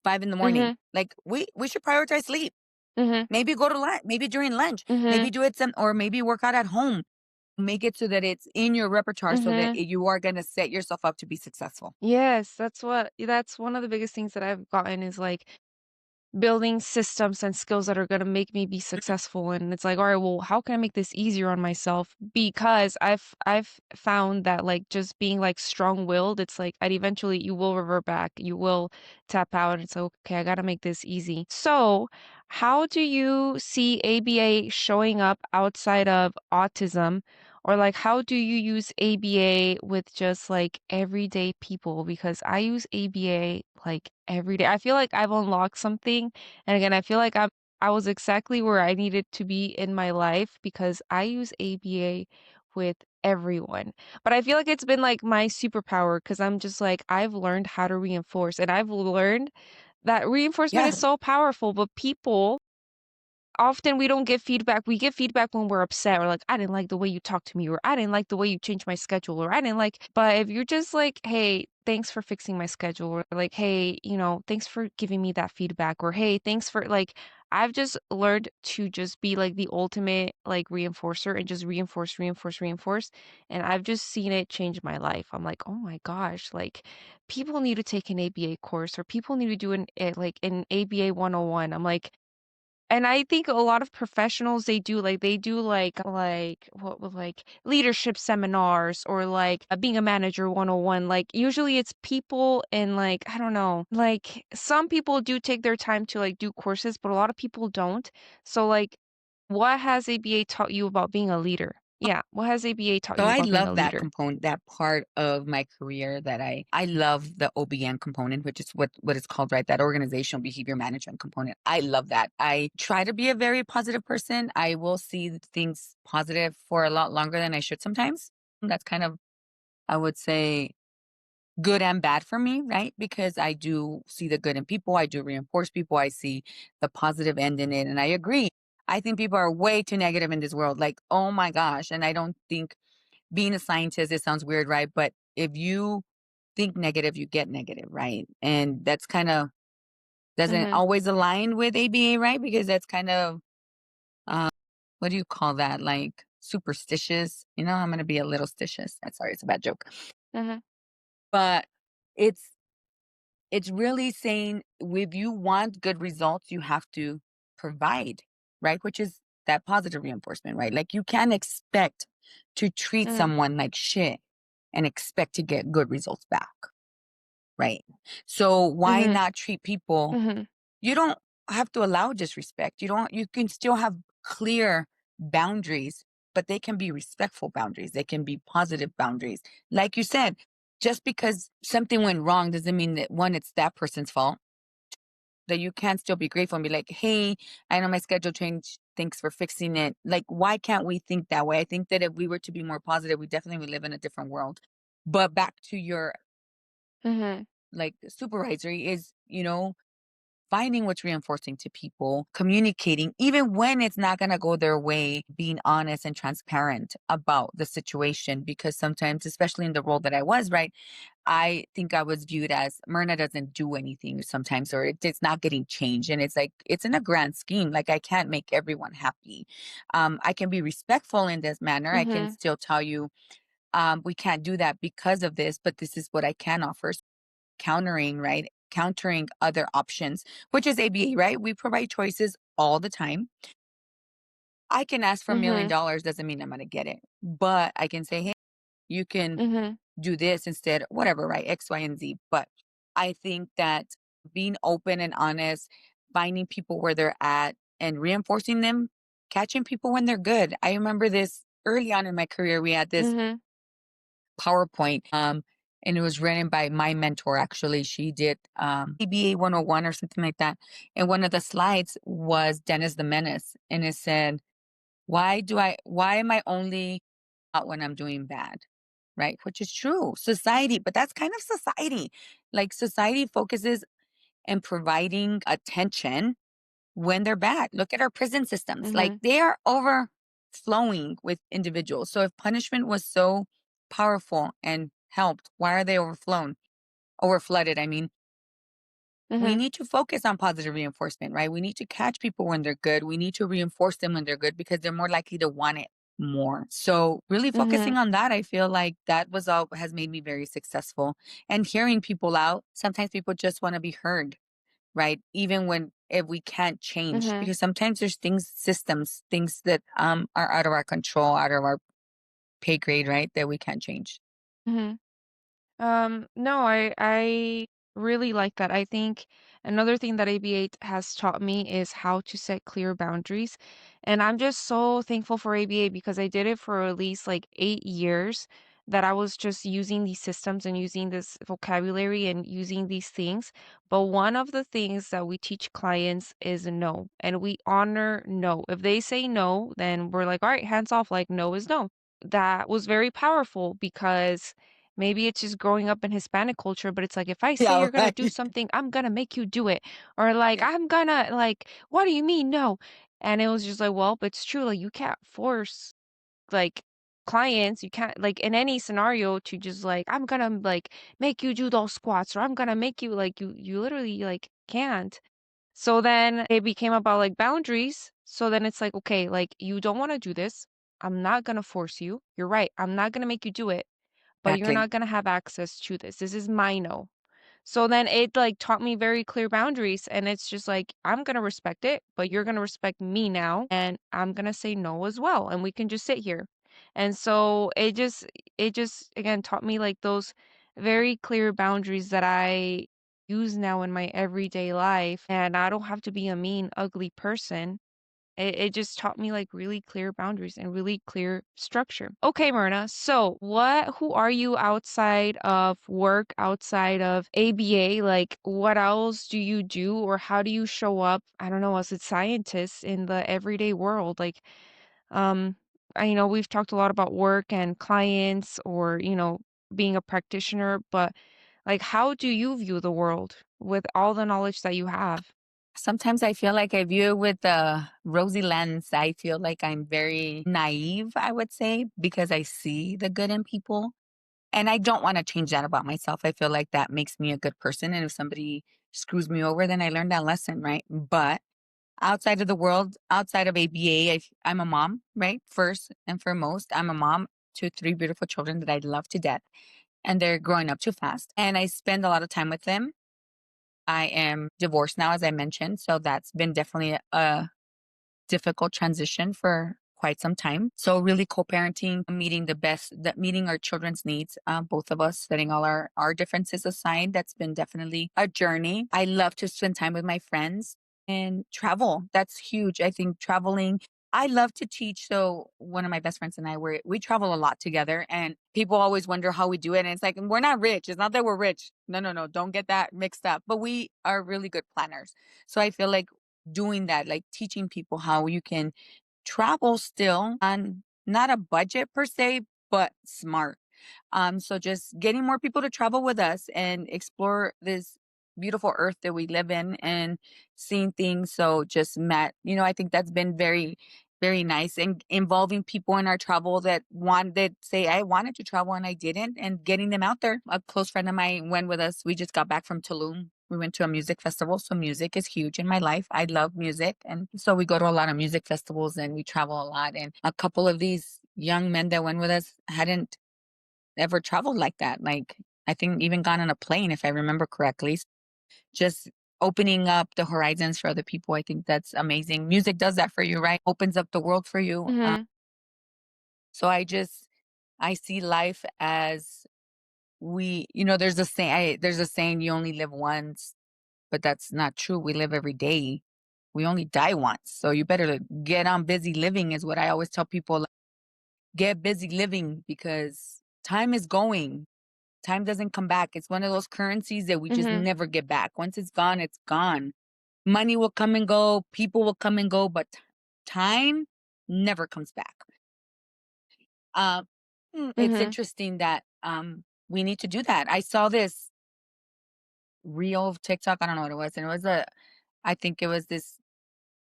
5 in the morning? mhm, Like, we should prioritize sleep. mhm, Maybe go to lunch, maybe during lunch, mhm, maybe do it or maybe work out at home. Make it so that it's in your repertoire so that mhm. you are gonna set yourself up to be successful. Yes, that's one of the biggest things that I've gotten is like building systems and skills that are going to make me be successful, and it's like, all right, well, how can I make this easier on myself? Because I've found that like just being like strong-willed, it's like I'd eventually you will revert back, you will tap out, and it's like, okay, I got to make this easy. So how do you see ABA showing up outside of autism, or like how do you use ABA with just like everyday people? Because I use ABA like every day. I feel like I've unlocked something. And again, I feel like I was exactly where I needed to be in my life because I use ABA with everyone. But I feel like it's been like my superpower because I'm just like I've learned how to reinforce, and I've learned that reinforcement is Yeah. so powerful, but people often we don't give feedback. We give feedback when we're upset or like, I didn't like the way you talked to me, or I didn't like the way you changed my schedule, or I didn't like, but if you're just like, hey, thanks for fixing my schedule, or like, hey, thanks for giving me that feedback, or hey, thanks for like, I've just learned to just be like the ultimate like reinforcer and just reinforce, reinforce, reinforce. And I've just seen it change my life. I'm like, oh my gosh, like people need to take an ABA course or people need to do like an ABA 101. I'm like, And I think a lot of professionals, they do like what with like leadership seminars or like being a manager 101. Like usually it's people and like I don't know, like some people do take their time to like do courses, but a lot of people don't. So like what has ABA taught you about being a leader? Yeah, what has ABA taught So you I about being a love that leader? component, that part of my career that I love the OBN component, which is what it's called, right? That organizational behavior management component. I love that. I try to be a very positive person. I will see things positive for a lot longer than I should sometimes. That's kind of, I would say, good and bad for me, right? Because I do see the good in people. I do reinforce people. I see the positive end in it. And I agree. I think people are way too negative in this world. Like, oh my gosh. And I don't think being a scientist, it sounds weird, right? But if you think negative, you get negative, right? And that's kind of doesn't Mhm. always align with ABA, right? Because that's kind of uh, what do you call that? Like superstitious. You know, I'm gonna be a little stitious. I'm sorry, it's a bad joke. Mhm. But it's it's really saying if you want good results, you have to provide, right? Which is that positive reinforcement, right? Like you can't expect to treat Mhm. someone like shit and expect to get good results back, right? So why Mhm. not treat people? Mhm. You don't have to allow disrespect. You can still have clear boundaries, but they can be respectful boundaries. They can be positive boundaries. Like you said, just because something went wrong doesn't mean that one, it's that person's fault, that you can still be grateful and be like, hey, I know my schedule changed. Thanks for fixing it. Like, why can't we think that way? I think that if we were to be more positive, we definitely would live in a different world. But back to your Mhm. like supervisory is, finding what's reinforcing to people, communicating, even when it's not going to go their way, being honest and transparent about the situation. Because sometimes, especially in the role that I was, right, I think I was viewed as Myrna doesn't do anything sometimes, or it's not getting changed. And it's like, it's in a grand scheme. Like, I can't make everyone happy. I can be respectful in this manner. I can Mhm. still tell you, we can't do that because of this, but this is what I can offer. Countering, right? Countering other options, which is ABA, right? We provide choices all the time. I can ask for Mhm. $1 million, doesn't mean I'm going to get it, but I can say, hey, you can Mhm. do this instead, whatever, right? X, Y, and Z. But I think that being open and honest, finding people where they're at and reinforcing them, catching people when they're good. I remember this early on in my career, we had this Mhm. PowerPoint. And it was written by my mentor. Actually, she did ABA 101 or something like that. And one of the slides was Dennis the Menace, and it said, Why am I only out when I'm doing bad?" Right, which is true. Society, but that's kind of society. Like society focuses and providing attention when they're bad. Look at our prison systems. Like Mhm. they are overflowing with individuals. So if punishment was so powerful and helped, why are they overflown? Overflooded, I mean. We Mhm. need to focus on positive reinforcement, right? We need to catch people when they're good. We need to reinforce them when they're good because they're more likely to want it more. So really focusing Mhm. on that, I feel like that was all has made me very successful. And hearing people out, sometimes people just want to be heard, right? Even when if we can't change, Mhm. because sometimes there's things, systems, things that are out of our control, out of our pay grade, right? That we can't change. Mhm. No, I really like that. I think another thing that ABA has taught me is how to set clear boundaries. And I'm just so thankful for ABA because I did it for at least like 8 years that I was just using these systems and using this vocabulary and using these things. But one of the things that we teach clients is no, and we honor no. If they say no, then we're like, all right, hands off, like no is no. That was very powerful because maybe it's just growing up in Hispanic culture, but it's like, if I say Yeah, you're gonna right. do something, I'm gonna make you do it. Or like, Yeah. I'm gonna like, what do you mean no? And it was just like, well, but it's true. Like you can't force like clients, you can't like in any scenario to just like, I'm gonna like make you do those squats or I'm gonna make you like you literally like can't. So then it became about like boundaries. So then it's like, okay, like you don't want to do this. I'm not gonna force you. You're right. I'm not gonna make you do it, but you're Exactly. not gonna have access to this. This is my no. So then it like taught me very clear boundaries and it's just like I'm going to respect it, but you're going to respect me now and I'm going to say no as well and we can just sit here. And so it just again taught me like those very clear boundaries that I use now in my everyday life and I don't have to be a mean, ugly person. It just taught me like really clear boundaries and really clear structure. Okay, Myrna. So, who are you outside of work, outside of ABA? Like, what else do you do or how do you show up? I don't know, as a scientist in the everyday world? Like, um, we've talked a lot about work and clients or, being a practitioner, but like, how do you view the world with all the knowledge that you have? Sometimes I feel like I view it with a rosy lens. I feel like I'm very naive, I would say, because I see the good in people. And I don't want to change that about myself. I feel like that makes me a good person. And if somebody screws me over, then I learned that lesson, right? But outside of the world, outside of ABA, I'm a mom, right? First and foremost, I'm a mom to three beautiful children that I love to death. And they're growing up too fast. And I spend a lot of time with them. I am divorced now, as I mentioned. So that's been definitely a difficult transition for quite some time. So really co-parenting, meeting our children's needs, both of us setting all our differences aside. That's been definitely a journey. I love to spend time with my friends and travel. That's huge. I think traveling. I love to teach. So one of my best friends and I we travel a lot together and people always wonder how we do it. And it's like, we're not rich. It's not that we're rich. No, no, no. Don't get that mixed up. But we are really good planners. So I feel like doing that, like teaching people how you can travel still on not a budget per se, but smart. So just getting more people to travel with us and explore this beautiful earth that we live in and seeing things. So just I think that's been very, very nice and involving people in our travel that wanted say I wanted to travel and I didn't and getting them out there. A close friend of mine went with us. We just got back from Tulum. We went to a music festival. So music is huge in my life. I love music. And so we go to a lot of music festivals and we travel a lot. And a couple of these young men that went with us hadn't ever traveled like that. Like, I think even gone on a plane, if I remember correctly. Just opening up the horizons for other people. I think that's amazing. Music does that for you, right? Opens up the world for you. Mhm. So I see life as there's a saying you only live once, but that's not true. We live every day. We only die once. So you better get on busy living is what I always tell people. Like, get busy living because time is going. Time doesn't come back. It's one of those currencies that we just Mhm. never get back. Once it's gone, it's gone. Money will come and go, people will come and go, but time never comes back. Um, it's Mhm. interesting that we need to do that. I saw this reel of TikTok. I don't know what it was, and I think it was this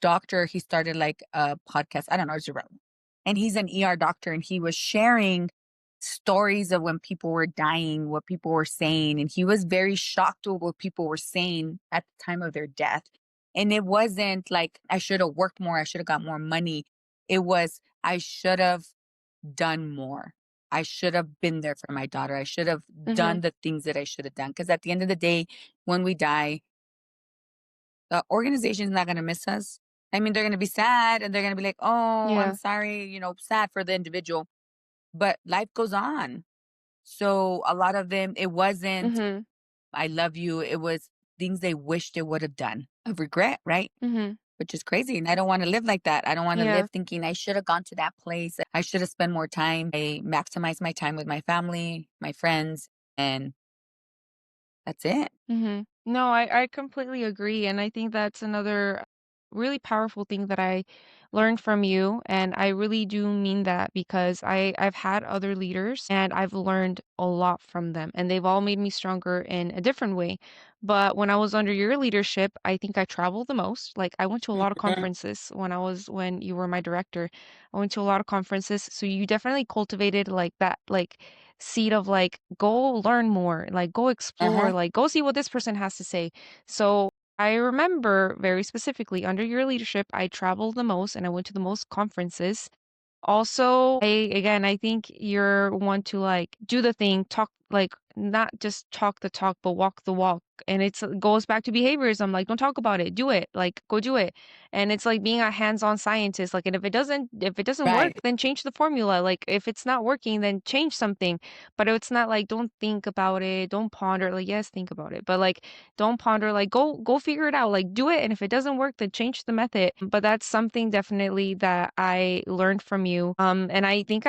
doctor. He started like a podcast. I don't know, it's irrelevant. And he's an ER doctor, and he was sharing stories of when people were dying, what people were saying, and he was very shocked with what people were saying at the time of their death. And it wasn't like I should have worked more, I should have got more money. It was I should have done more. I should have been there for my daughter. I should have done Mhm. the things that I should have done. Because at the end of the day, when we die, the organization's not gonna miss us. I mean, they're gonna be sad and they're gonna be like, "Oh, I'm Yeah. sorry," sad for the individual, but life goes on. So a lot of them, it wasn't, Mhm. "I love you." It was things they wished they would have done of regret, right? Mhm. Which is crazy. And I don't wanna live like that. I don't wanna Yeah. live thinking I should have gone to that place. I should have spent more time. I maximize my time with my family, my friends, and that's it. Mhm. No, I completely agree, and I think that's another really powerful thing that I learned from you, and I really do mean that because I've had other leaders and I've learned a lot from them, and they've all made me stronger in a different way. But when I was under your leadership, I think I traveled the most. Like I went to a lot of Mhm. conferences when you were my director. I went to a lot of conferences, so you definitely cultivated like that seed of like go learn more, like go explore, Uh-huh. like go see what this person has to say. So I remember very specifically under your leadership, I traveled the most and I went to the most conferences. Also, I think you're one to like do the thing, talk like not just talk the talk, but walk the walk. And it's goes back to behaviorism. Like, don't talk about it, do it. Like, go do it. And it's like being a hands-on scientist. Like, and if it doesn't work, Right. then change the formula. Like, if it's not working, then change something. But it's not like don't think about it, don't ponder. Like, yes, think about it, but like don't ponder. Like, go figure it out. Like, do it. And if it doesn't work, then change the method. But that's something definitely that I learned from you. And I think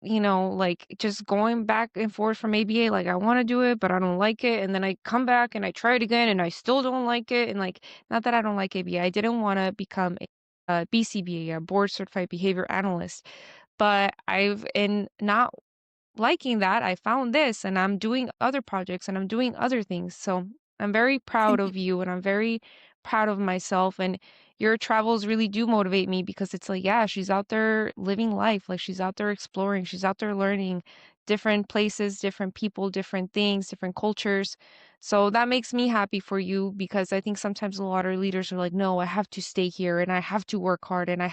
like just going back and forth from ABA, like I want to do it, but I don't like it. And then I come back and I try it again and I still don't like it. And like, not that I don't like ABA, I didn't want to become a BCBA, a board certified behavior analyst, but in not liking that, I found this and I'm doing other projects and I'm doing other things. So I'm very proud Thank you. of you and I'm very proud of myself. And your travels really do motivate me because it's like, yeah, she's out there living life. Like she's out there exploring, she's out there learning different places, different people, different things, different cultures. So that makes me happy for you because I think sometimes a lot of leaders are like, no, I have to stay here and I have to work hard and I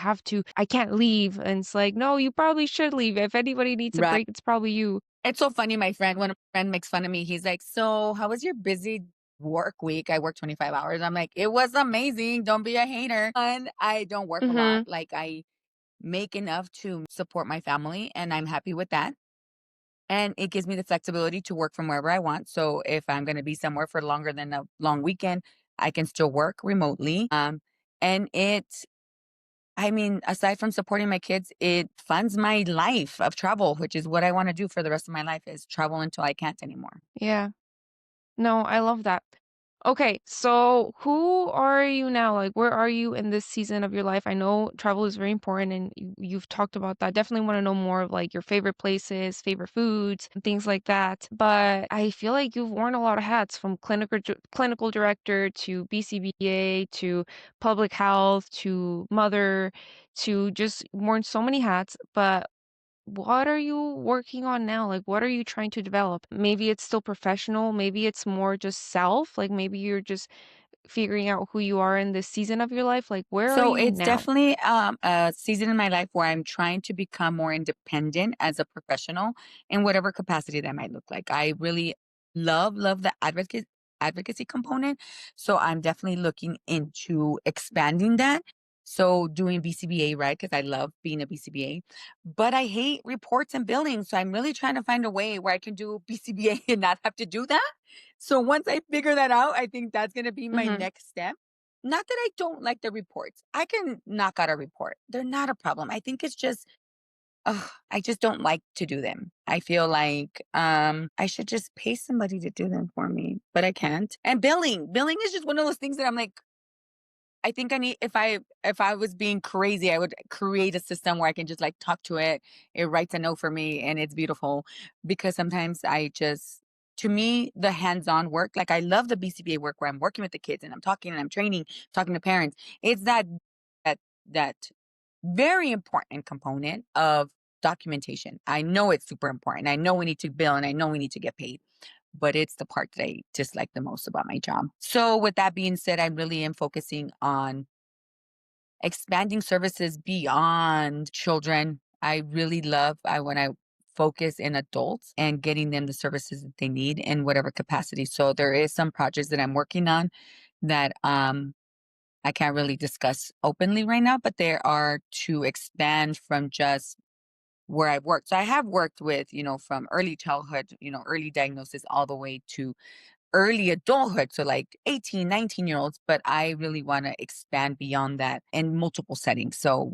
can't leave. And it's like, no, you probably should leave. If anybody needs a Right. break, it's probably you. It's so funny. When a friend makes fun of me, he's like, "So, how was your busy work week?" I work 25 hours. I'm like, "It was amazing. Don't be a hater." And I don't work a lot. Hmm. Like, I make enough to support my family, and I'm happy with that. And it gives me the flexibility to work from wherever I want. So, if I'm going to be somewhere for longer than a long weekend, I can still work remotely. And I mean, aside from supporting my kids, it funds my life of travel, which is what I want to do for the rest of my life is travel until I can't anymore. Yeah. No, I love that. Okay, so who are you now? Like, where are you in this season of your life? I know travel is very important and you've talked about that. Definitely want to know more of like your favorite places, favorite foods, and things like that. But I feel like you've worn a lot of hats from clinical director to BCBA to public health to mother to just worn so many hats. But what are you working on now? Like, what are you trying to develop? Maybe it's still professional, maybe it's more just self, like maybe you're just figuring out who you are in this season of your life. Like, where are So you it's now? definitely a season in my life where I'm trying to become more independent as a professional in whatever capacity that might look like. I really love the advocacy component. So I'm definitely looking into expanding that. So doing BCBA, right? Because I love being a BCBA, but I hate reports and billing. So I'm really trying to find a way where I can do BCBA and not have to do that. So once I figure that out, I think that's going to be my Mhm. next step. Not that I don't like the reports. I can knock out a report. They're not a problem. I think it's just, I just don't like to do them. I feel like I should just pay somebody to do them for me, but I can't. And billing is just one of those things that I'm like, I think I need if I was being crazy, I would create a system where I can just like talk to it. It writes a note for me and it's beautiful because sometimes I just to me the hands-on work, like I love the BCBA work where I'm working with the kids and I'm talking and I'm training, talking to parents. It's that that very important component of documentation. I know it's super important. I know we need to bill and I know we need to get paid, but it's the part that I dislike the most about my job. So, with that being said, I really am focusing on expanding services beyond children. I really love I when I focus in adults and getting them the services that they need in whatever capacity. So there is some projects that I'm working on that I can't really discuss openly right now, but there are to expand from just where I've worked. So I have worked with, from early childhood, early diagnosis all the way to early adulthood. So like 18, 19 year olds, but I really want to expand beyond that in multiple settings. So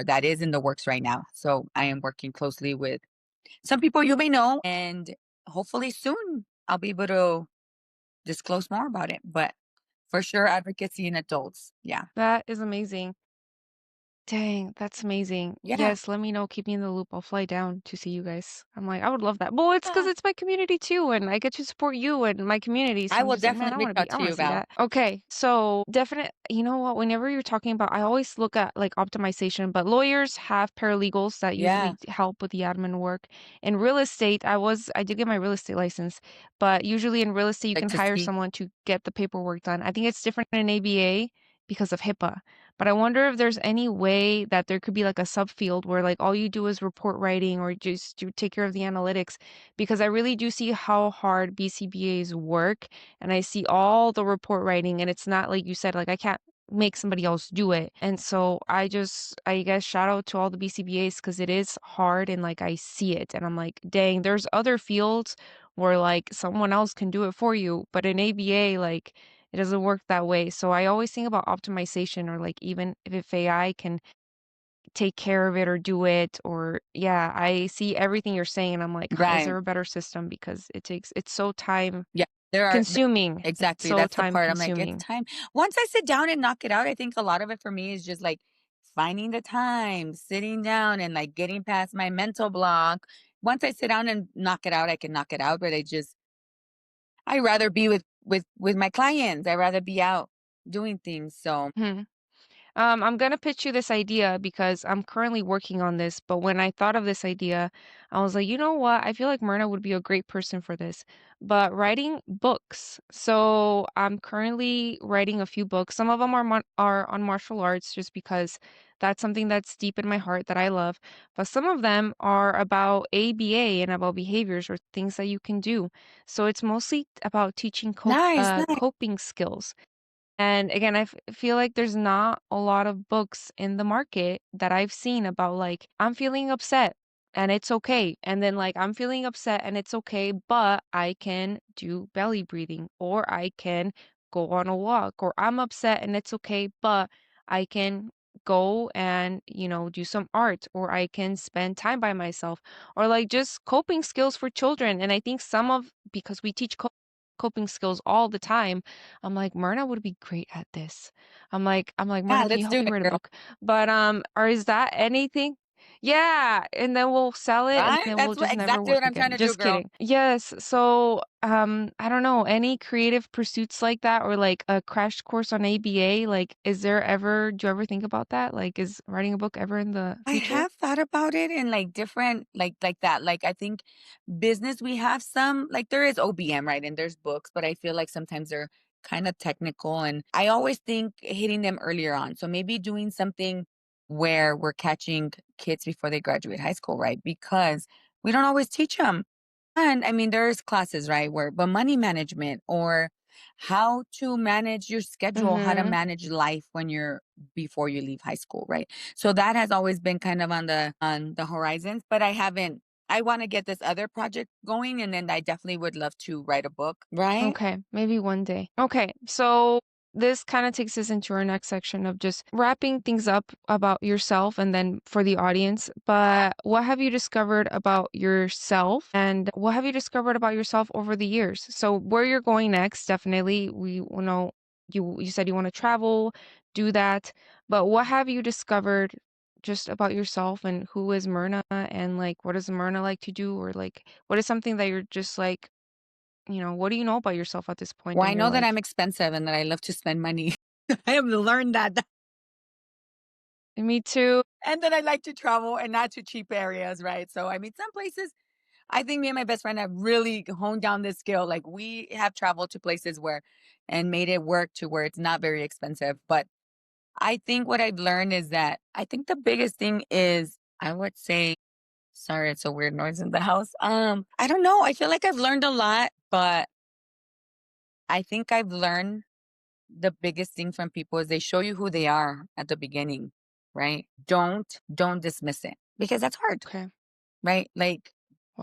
that is in the works right now. So I am working closely with some people you may know, and hopefully soon I'll be able to disclose more about it. But for sure, advocacy in adults. Yeah. That is amazing. Dang, that's amazing. Yeah. Yes, let me know. Keep me in the loop. I'll fly down to see you guys. I'm like, I would love that. Well, it's because Yeah. it's my community too, and I get to support you and my community. I So I'm will just like, man, definitely reach out I to want you to see about. that. Okay, so definite. You know what? Whenever you're talking about, I always look at like optimization, but lawyers have paralegals that Yeah. usually help with the admin work. In real estate, I did get my real estate license, but usually in real estate, you Like can to hire see. someone to get the paperwork done. I think it's different in ABA because of HIPAA. But I wonder if there's any way that there could be like a subfield where like all you do is report writing or just to take care of the analytics, because I really do see how hard BCBAs work, and I see all the report writing, and it's not like you said, like I can't make somebody else do it. And so I guess shout out to all the BCBAs because it is hard and like I see it and I'm like, dang, there's other fields where like someone else can do it for you, but in ABA, like it doesn't work that way. So I always think about optimization, or like even if AI can take care of it or do it, or yeah, I see everything you're saying and I'm like, is Right. there a better system? Because it's so time Yeah, there are consuming. It's exactly, so that's the time part, I'm like, "It's consuming. time." Once I sit down and knock it out, I think a lot of it for me is just, like, finding the time, sitting down and, like, getting past my mental block. Once I sit down and knock it out, I can knock it out, but I rather be with my clients, I rather be out doing things, so Hmm. I'm gonna pitch you this idea because I'm currently working on this. But when I thought of this idea, I was like, you know what? I feel like Myrna would be a great person for this. But writing books. So I'm currently writing a few books. Some of them are on martial arts, just because that's something that's deep in my heart that I love. But some of them are about ABA and about behaviors or things that you can do. So it's mostly about teaching nice, nice. coping skills. And again, feel like there's not a lot of books in the market that I've seen about like, I'm feeling upset and it's okay. And then like, I'm feeling upset and it's okay, but I can do belly breathing, or I can go on a walk, or I'm upset and it's okay, but I can go and, do some art, or I can spend time by myself, or like just coping skills for children. And I think because we teach coping skills all the time, I'm like, Myrna would be great at this. I'm like, Yeah, Myrna, can you let's help do me it, write a girl. book? But or is that anything? Yeah, and then we'll sell it and Right? then we'll That's what just never exactly work what I'm trying again. to do, Just girl. kidding. Yes. So, I don't know, any creative pursuits like that, or like a crash course on ABA? Like, do you ever think about that? Like, is writing a book ever in the I future? have thought about it in like different like that. Like I think business we have some like there is OBM, right? And there's books, but I feel like sometimes they're kind of technical and I always think hitting them earlier on. So maybe doing something where we're catching kids before they graduate high school, right? Because we don't always teach them. And I mean, there's classes, right, where but money management or how to manage your schedule, how to Mm-hmm. manage life when you're before you leave high school, right? So that has always been kind of on the horizons, but I haven't I want to get this other project going and then I definitely would love to write a book, right? Okay, maybe one day. Okay, so this kind of takes us into our next section of just wrapping things up about yourself and then for the audience. But what have you discovered about yourself, and what have you discovered about yourself over the years? So where you're going next, definitely we know you said you want to travel, do that, but what have you discovered just about yourself, and who is Myrna, and like what does Myrna like to do, or like what is something that you're just like, what do you know about yourself at this point Well, in I your know that I'm life? expensive and that I love to spend money. I have learned that Me too. and that I like to travel and not to cheap areas, right? So I mean some places I think me and my best friend have really honed down this skill. Like we have traveled to places where and made it work to where it's not very expensive. But I think what I've learned is that I think the biggest thing is I would say sorry, it's a weird noise in the house. I don't know. I feel like I've learned a lot, but I think I've learned the biggest thing from people is they show you who they are at the beginning, right? Don't dismiss it because that's hard, Okay. right? Like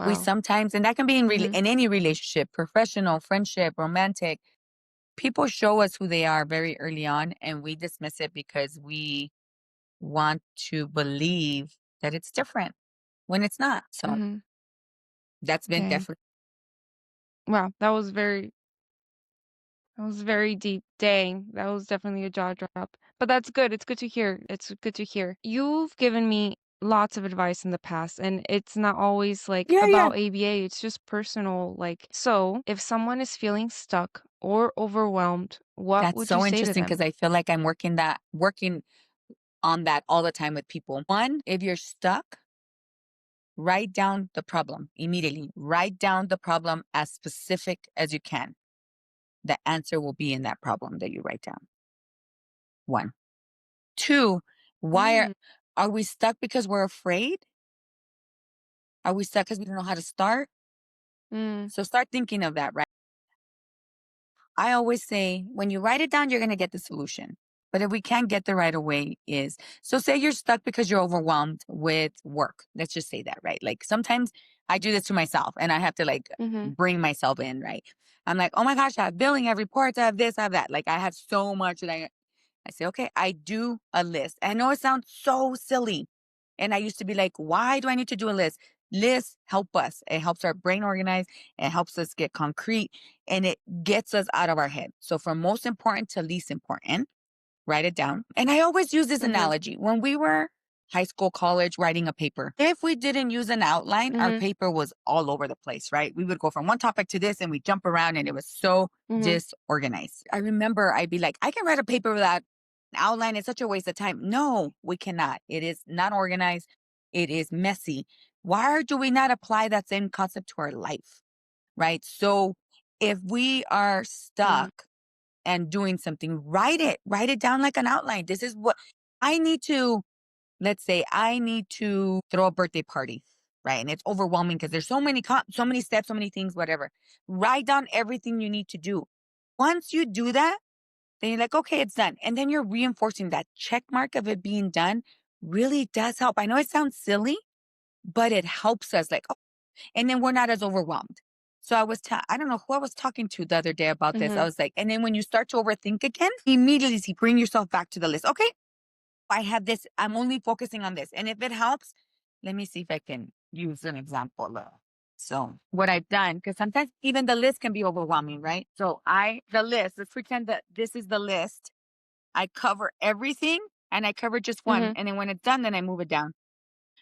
we Wow. sometimes, and that can be in Mhm. in any relationship, professional, friendship, romantic. People show us who they are very early on, and we dismiss it because we want to believe that it's different when it's not. So Mhm. that's been Dang. definitely Wow, that was very deep. Dang, that was definitely a jaw drop. But that's good. It's good to hear. It's good to hear. You've given me lots of advice in the past, and it's not always like yeah, yeah. about ABA, it's just personal. Like, so if someone is feeling stuck or overwhelmed, what That's would you so say to interesting them? because I feel like I'm working on that all the time with people. One, if you're stuck, write down the problem immediately. Write down the problem as specific as you can. The answer will be in that problem that you write down. One. Two, why Mm, are we stuck because we're afraid? Are we stuck because we don't know how to start? mm, So start thinking of that, right? I always say when you write it down, you're going to get the solution. But if we can't get the right away is so say you're stuck because you're overwhelmed with work. Let's just say that, right? Like sometimes I do this to myself and I have to like mhm, bring myself in, right? I'm like, oh my gosh, I have billing, I have reports, I have this, I have that. Like I have so much that I say, okay, I do a list. I know it sounds so silly. And I used to be like, why do I need to do a list? Lists help us. It helps our brain organize. It helps us get concrete and it gets us out of our head. So from most important to least important, write it down. And I always use this mhm, analogy. When we were high school, college, writing a paper, if we didn't use an outline, our mhm, paper was all over the place, right? We would go from one topic to this and we jump around and it was so mhm, disorganized. I remember I'd be like, I can write a paper without an outline. It's such a waste of time. No, we cannot. It is not organized. It is messy. Why do we not apply that same concept to our life? Right. So if we are mm, stuck and doing something, write it down like an outline. This is what I need to, let's say I need to throw a birthday party, right? And it's overwhelming because there's so many, so many steps, so many things, whatever. Write down everything you need to do. Once you do that, then you're like, okay, it's done. And then you're reinforcing that check mark of it being done really does help. I know it sounds silly, but it helps us like, and then we're not as overwhelmed. So I don't know who I was talking to the other day about this. I mhm, was like, and then when you start to overthink again, immediately see, bring yourself back to the list. Okay, I have this. I'm only focusing on this. And if it helps, let me see if I can use an example. So what I've done, because sometimes even the list can be overwhelming, right? So the list, let's pretend that this is the list. I cover everything and I cover just one. mhm, And then when it's done, then I move it down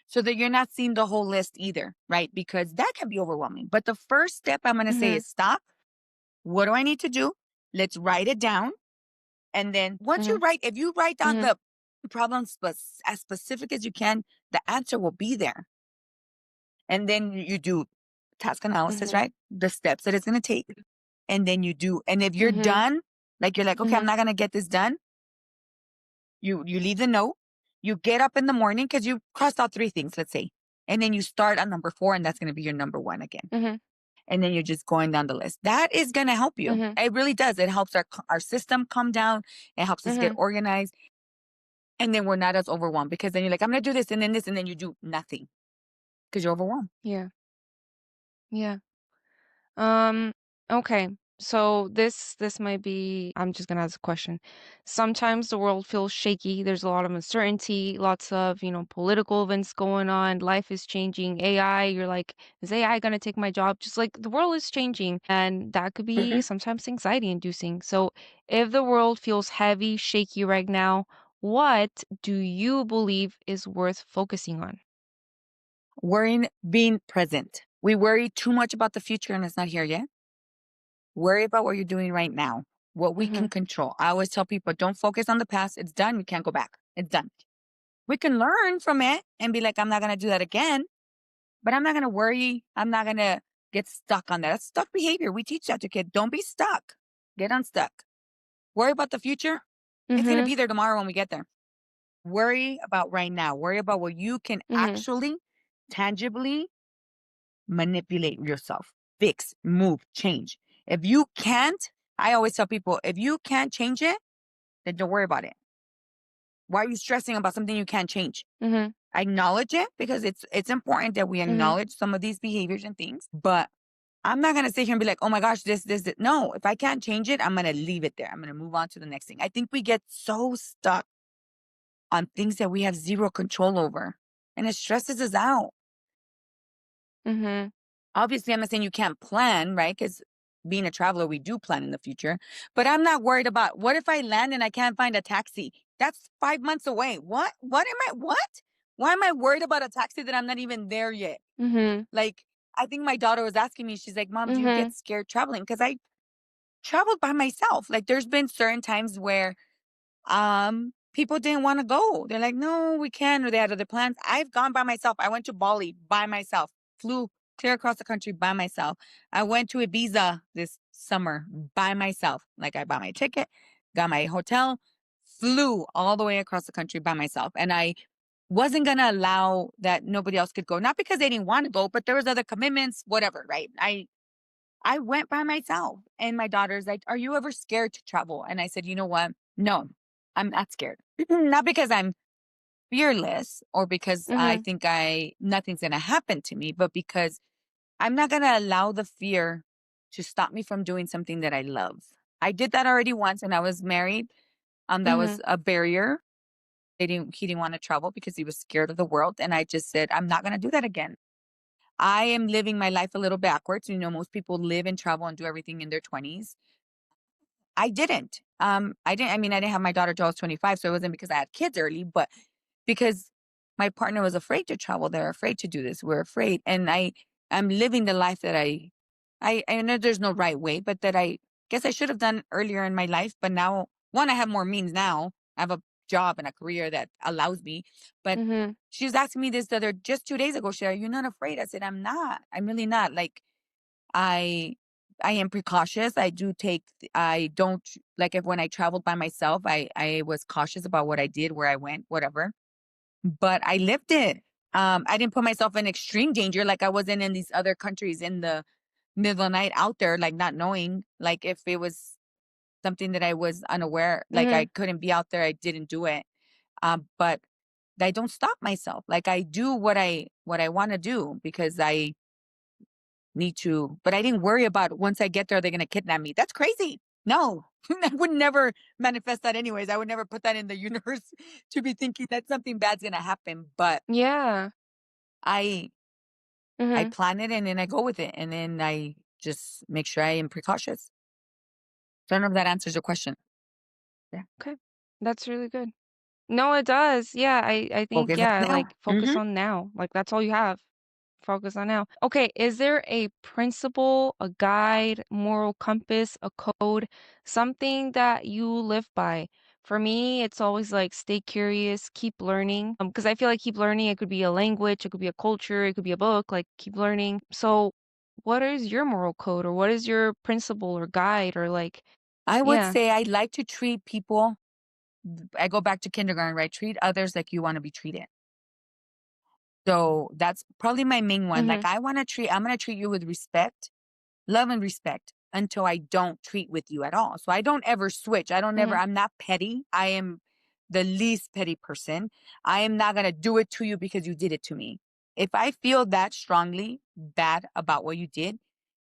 so that you're not seeing the whole list either, right? Because that can be overwhelming. But the first step I'm going to say mhm, is stop. What do I need to do? Let's write it down. And then once you mhm, write, if you write down mhm, the problem as specific as you can, the answer will be there. And then you do task analysis, mhm, right? The steps that it's going to take. And then you do, and if you're mhm, done, like you're like, okay, I'm mhm, not going to get this done. You leave the note. You get up in the morning because you crossed out three things, let's say. And then you start on number four, and that's going to be your number one again. mhm, And then you're just going down the list. That is going to help you. mhm, It really does. It helps our system come down. It helps us get mhm. organized. And then we're not as overwhelmed because then you're like, I'm going to do this and then this, and then you do nothing because you're overwhelmed. Yeah, yeah. Um, okay. So this might be I'm just gonna ask a question. Sometimes the world feels shaky. There's a lot of uncertainty, lots of, political events going on, life is changing, AI, you're like, is AI gonna take my job? Just like the world is changing, and that could be Mhm. sometimes anxiety inducing. So if the world feels heavy, shaky right now, what do you believe is worth focusing on? Worrying, being present. We worry too much about the future and it's not here yet. Worry about what you're doing right now, what we Mm-hmm. can control. I always tell people don't focus on the past. It's done. You can't go back. It's done. We can learn from it and be like, I'm not going to do that again, but I'm not going to worry. I'm not going to get stuck on that. That's stuck behavior. We teach that to kids. Don't be stuck. Get unstuck. Worry about the future. It's going to Mm-hmm. be there tomorrow when we get there. Worry about right now. Worry about what you can Mm-hmm. actually, tangibly manipulate yourself, fix, move, change. If you can't, I always tell people, if you can't change it, then don't worry about it. Why are you stressing about something you can't change? Mm-hmm. Acknowledge it because it's important that we Mm-hmm. acknowledge some of these behaviors and things. But I'm not gonna sit here and be like, oh my gosh, this. No, if I can't change it, I'm gonna leave it there. I'm gonna move on to the next thing. I think we get so stuck on things that we have zero control over, and it stresses us out. Mm-hmm. Obviously, I'm not saying you can't plan, right? Because being a traveler, we do plan in the future. But I'm not worried about what if I land and I can't find a taxi? That's 5 months away. What? What am I? What? Why am I worried about a taxi that I'm not even there yet? Mm-hmm. Like, I think my daughter was asking me, she's like, Mom, do you Mm-hmm. get scared traveling? Because I traveled by myself. Like, there's been certain times where people didn't want to go. They're like, no, we can't, or they had other plans. I've gone by myself. I went to Bali by myself, flew clear across the country by myself. I went to Ibiza this summer by myself. Like I bought my ticket, got my hotel, flew all the way across the country by myself. And I wasn't going to allow that nobody else could go. Not because they didn't want to go, but there was other commitments, whatever, right? I went by myself. And my daughter's like, "Are you ever scared to travel?" And I said, "You know what? No, I'm not scared." Not because I'm fearless or because I Mhm. think I nothing's going to happen to me, but because I'm not going to allow the fear to stop me from doing something that I love. I did that already once when I was married. That was Mhm. a barrier. He didn't want to travel because he was scared of the world. And I just said, I'm not going to do that again. I am living my life a little backwards. Most people live and travel and do everything in their 20s. I didn't. I didn't have my daughter till I was 25, so it wasn't because I had kids early, but because my partner was afraid to travel. They're afraid to do this. We're afraid. And I'm living the life that I know there's no right way, but that I guess I should have done earlier in my life. But now, one, I have more means now. I have a job and a career that allows me. But Mhm. she was asking me this the other just 2 days ago. She, "Are you not afraid?" I said, "I'm not. I'm really not. Like I I am precautious. I don't like if when I traveled by myself, I was cautious about what I did, where I went, whatever. But I lived it. I didn't put myself in extreme danger like I wasn't in these other countries in the middle of the night out there, like not knowing. Like if it was something that I was unaware, like I Mhm. couldn't be out there, I didn't do it. But I don't stop myself. Like I do what I want to do because I need to, but I didn't worry about once I get there, they're gonna kidnap me. That's crazy. No, I would never manifest that anyways. I would never put that in the universe to be thinking that something bad's gonna happen. But Yeah. I I Mhm. plan it and then I go with it. And then I just make sure I am precautious. So I don't know if that answers your question. Yeah. Okay. That's really good. No, it does. Yeah, I think, Focus on yeah, now. like, focus on now. Like, that's all you have. Focus on now. Okay, is there a principle, a guide, moral compass, a code, something that you live by? For me, it's always like stay curious, keep learning. Because I feel like keep learning, it could be a language, it could be a culture, it could be a book, like keep learning. So, what is your moral code or what is your principle or guide or like, I would yeah. say I like to treat people. I go back to kindergarten, right? Treat others like you want to be treated. So that's probably my main one. Like Mhm. I'm going to treat you with respect, love and respect until I don't treat with you at all. So I don't ever switch. Mhm. I'm not petty. I am the least petty person. I am not going to do it to you because you did it to me. If I feel that strongly bad about what you did,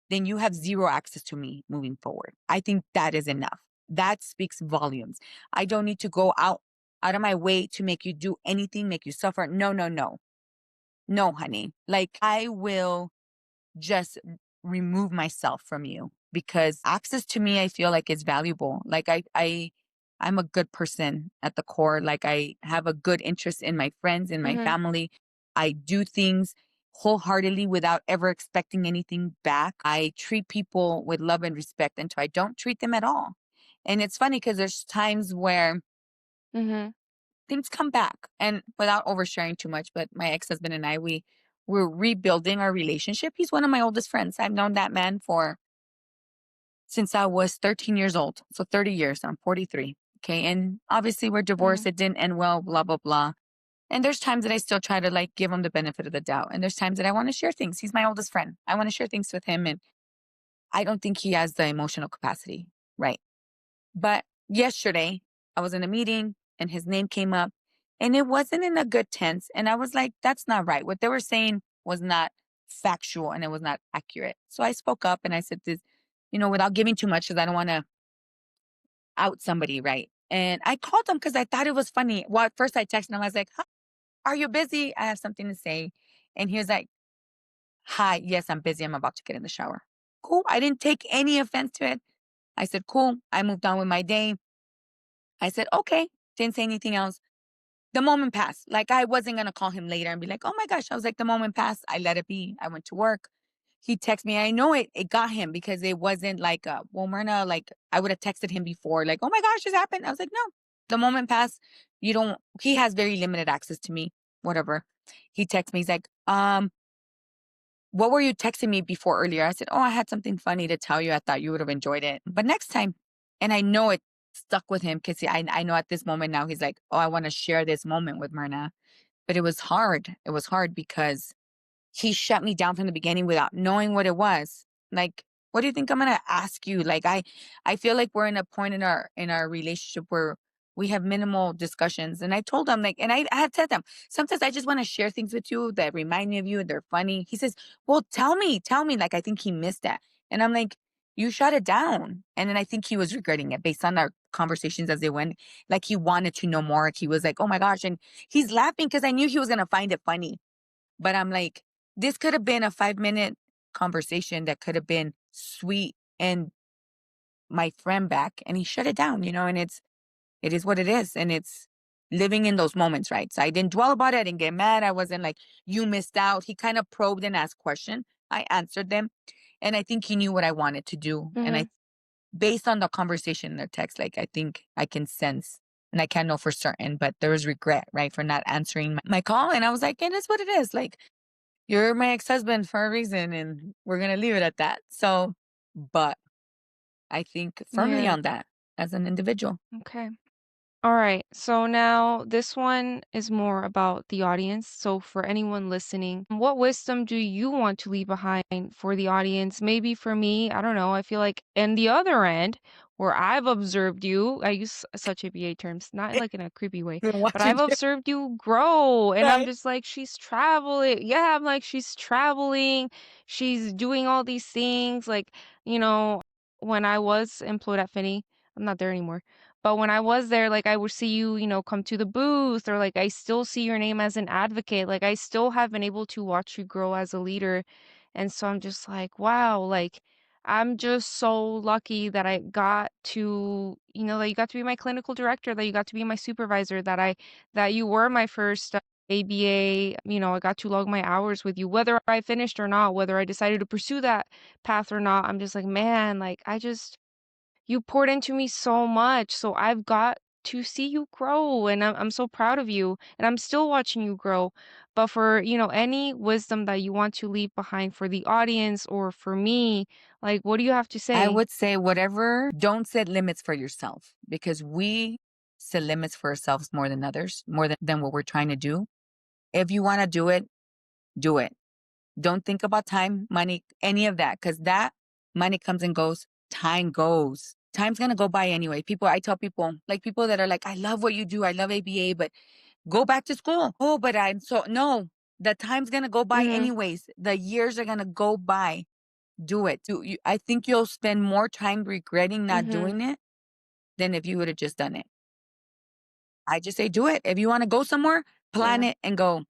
then you have zero access to me moving forward. I think that is enough. That speaks volumes. I don't need to go out of my way to make you do anything, make you suffer. No, no, no. No, honey. Like I will just remove myself from you because access to me I feel like is valuable. Like I'm a good person at the core. Like I have a good interest in my friends, in my Mhm. family. I do things wholeheartedly without ever expecting anything back. I treat people with love and respect until I don't treat them at all. And it's funny because there's times where Mhm. things come back and without oversharing too much, but my ex-husband and we're rebuilding our relationship. He's one of my oldest friends. I've known that man for since I was 13 years old. So 30 years. I'm 43. Okay. And obviously we're divorced. Mhm. It didn't end well, blah, blah, blah. And there's times that I still try to like give him the benefit of the doubt. And there's times that I want to share things. He's my oldest friend. I want to share things with him. And I don't think he has the emotional capacity. Right. But yesterday, I was in a meeting and his name came up and it wasn't in a good tense. And I was like, that's not right. What they were saying was not factual and it was not accurate. So I spoke up and I said, this, without giving too much because I don't want to out somebody, right? And I called him because I thought it was funny. Well, at first I texted him, I was like, "Huh, are you busy? I have something to say." And he was like, "Hi, yes, I'm busy. I'm about to get in the shower." Cool. I didn't take any offense to it. I said, cool. I moved on with my day. I said, okay. Didn't say anything else. The moment passed. Like I wasn't gonna call him later and be like, oh my gosh. I was like, the moment passed. I let it be. I went to work. He texted me. I know it got him because it wasn't like well, Myrna, like I would have texted him before, like, oh my gosh, this happened. I was like, no. The moment passed. You don't he has very limited access to me. Whatever. He texts me, he's like, what were you texting me before earlier? I said, oh, I had something funny to tell you. I thought you would have enjoyed it. But next time, and I know it stuck with him because I know at this moment now he's like, oh, I want to share this moment with Myrna. But it was hard. It was hard because he shut me down from the beginning without knowing what it was. Like, what do you think I'm gonna ask you? Like, I feel like we're in a point in our relationship where we have minimal discussions. And I told him, like, and I had said them, sometimes I just want to share things with you that remind me of you and they're funny. He says, well, tell me. Like, I think he missed that. And I'm like, you shut it down. And then I think he was regretting it based on our conversations as they went. Like he wanted to know more. He was like, oh my gosh. And he's laughing because I knew he was gonna find it funny. But I'm like, this could have been a 5-minute conversation that could have been sweet and my friend back. And he shut it down, and it is what it is. And it's living in those moments, right? So I didn't dwell about it. I didn't get mad. I wasn't like, you missed out. He kind of probed and asked questions. I answered them. And I think he knew what I wanted to do. And Mhm. based on the conversation in the text, like I think I can sense and I can't know for certain, but there was regret, right, for not answering my call. And I was like, it is what it is. Like, you're my ex-husband for a reason, and we're gonna leave it at that. So, but I think firmly Yeah. on that as an individual. Okay. All right. So now this one is more about the audience. So for anyone listening, what wisdom do you want to leave behind for the audience? Maybe for me, I don't know. I feel like in the other end, where I've observed you, I use such ABA terms, not like in a creepy way, Been but watching I've you, observed you grow. And I'm right? just like, she's traveling. Yeah, I'm like, she's traveling. She's doing all these things. Like, you know, when I was employed at Finney, I'm not there anymore, but when I was there, like, I would see you, come to the booth, or like I still see your name as an advocate. Like I still have been able to watch you grow as a leader. And so I'm just like, wow, like I'm just so lucky that I got to, that you got to be my clinical director, that you got to be my supervisor, that you were my first ABA, I got to log my hours with you, whether I finished or not, whether I decided to pursue that path or not. I'm just like, man, like you poured into me so much, so I've got to see you grow, and I'm so proud of you, and I'm still watching you grow. But for, any wisdom that you want to leave behind for the audience or for me, like, what do you have to I say? would say whatever, don't set limits for yourself because we set limits for ourselves more than others, more than what we're trying to do. If you want to do it, do it. Don't think about time, money, any of that, because that money comes and goes, time goes. Time's gonna go by anyway. I tell people, like people that are like, I love what you do, I love ABA, but go back to school. Oh, but I'm so no, the time's gonna go by Mhm. anyways. The years are gonna go by. Do it. I think you'll spend more time regretting not Mhm. doing it than if you would have just done it. I just say do it. If you want to go somewhere, plan Yeah. it and go.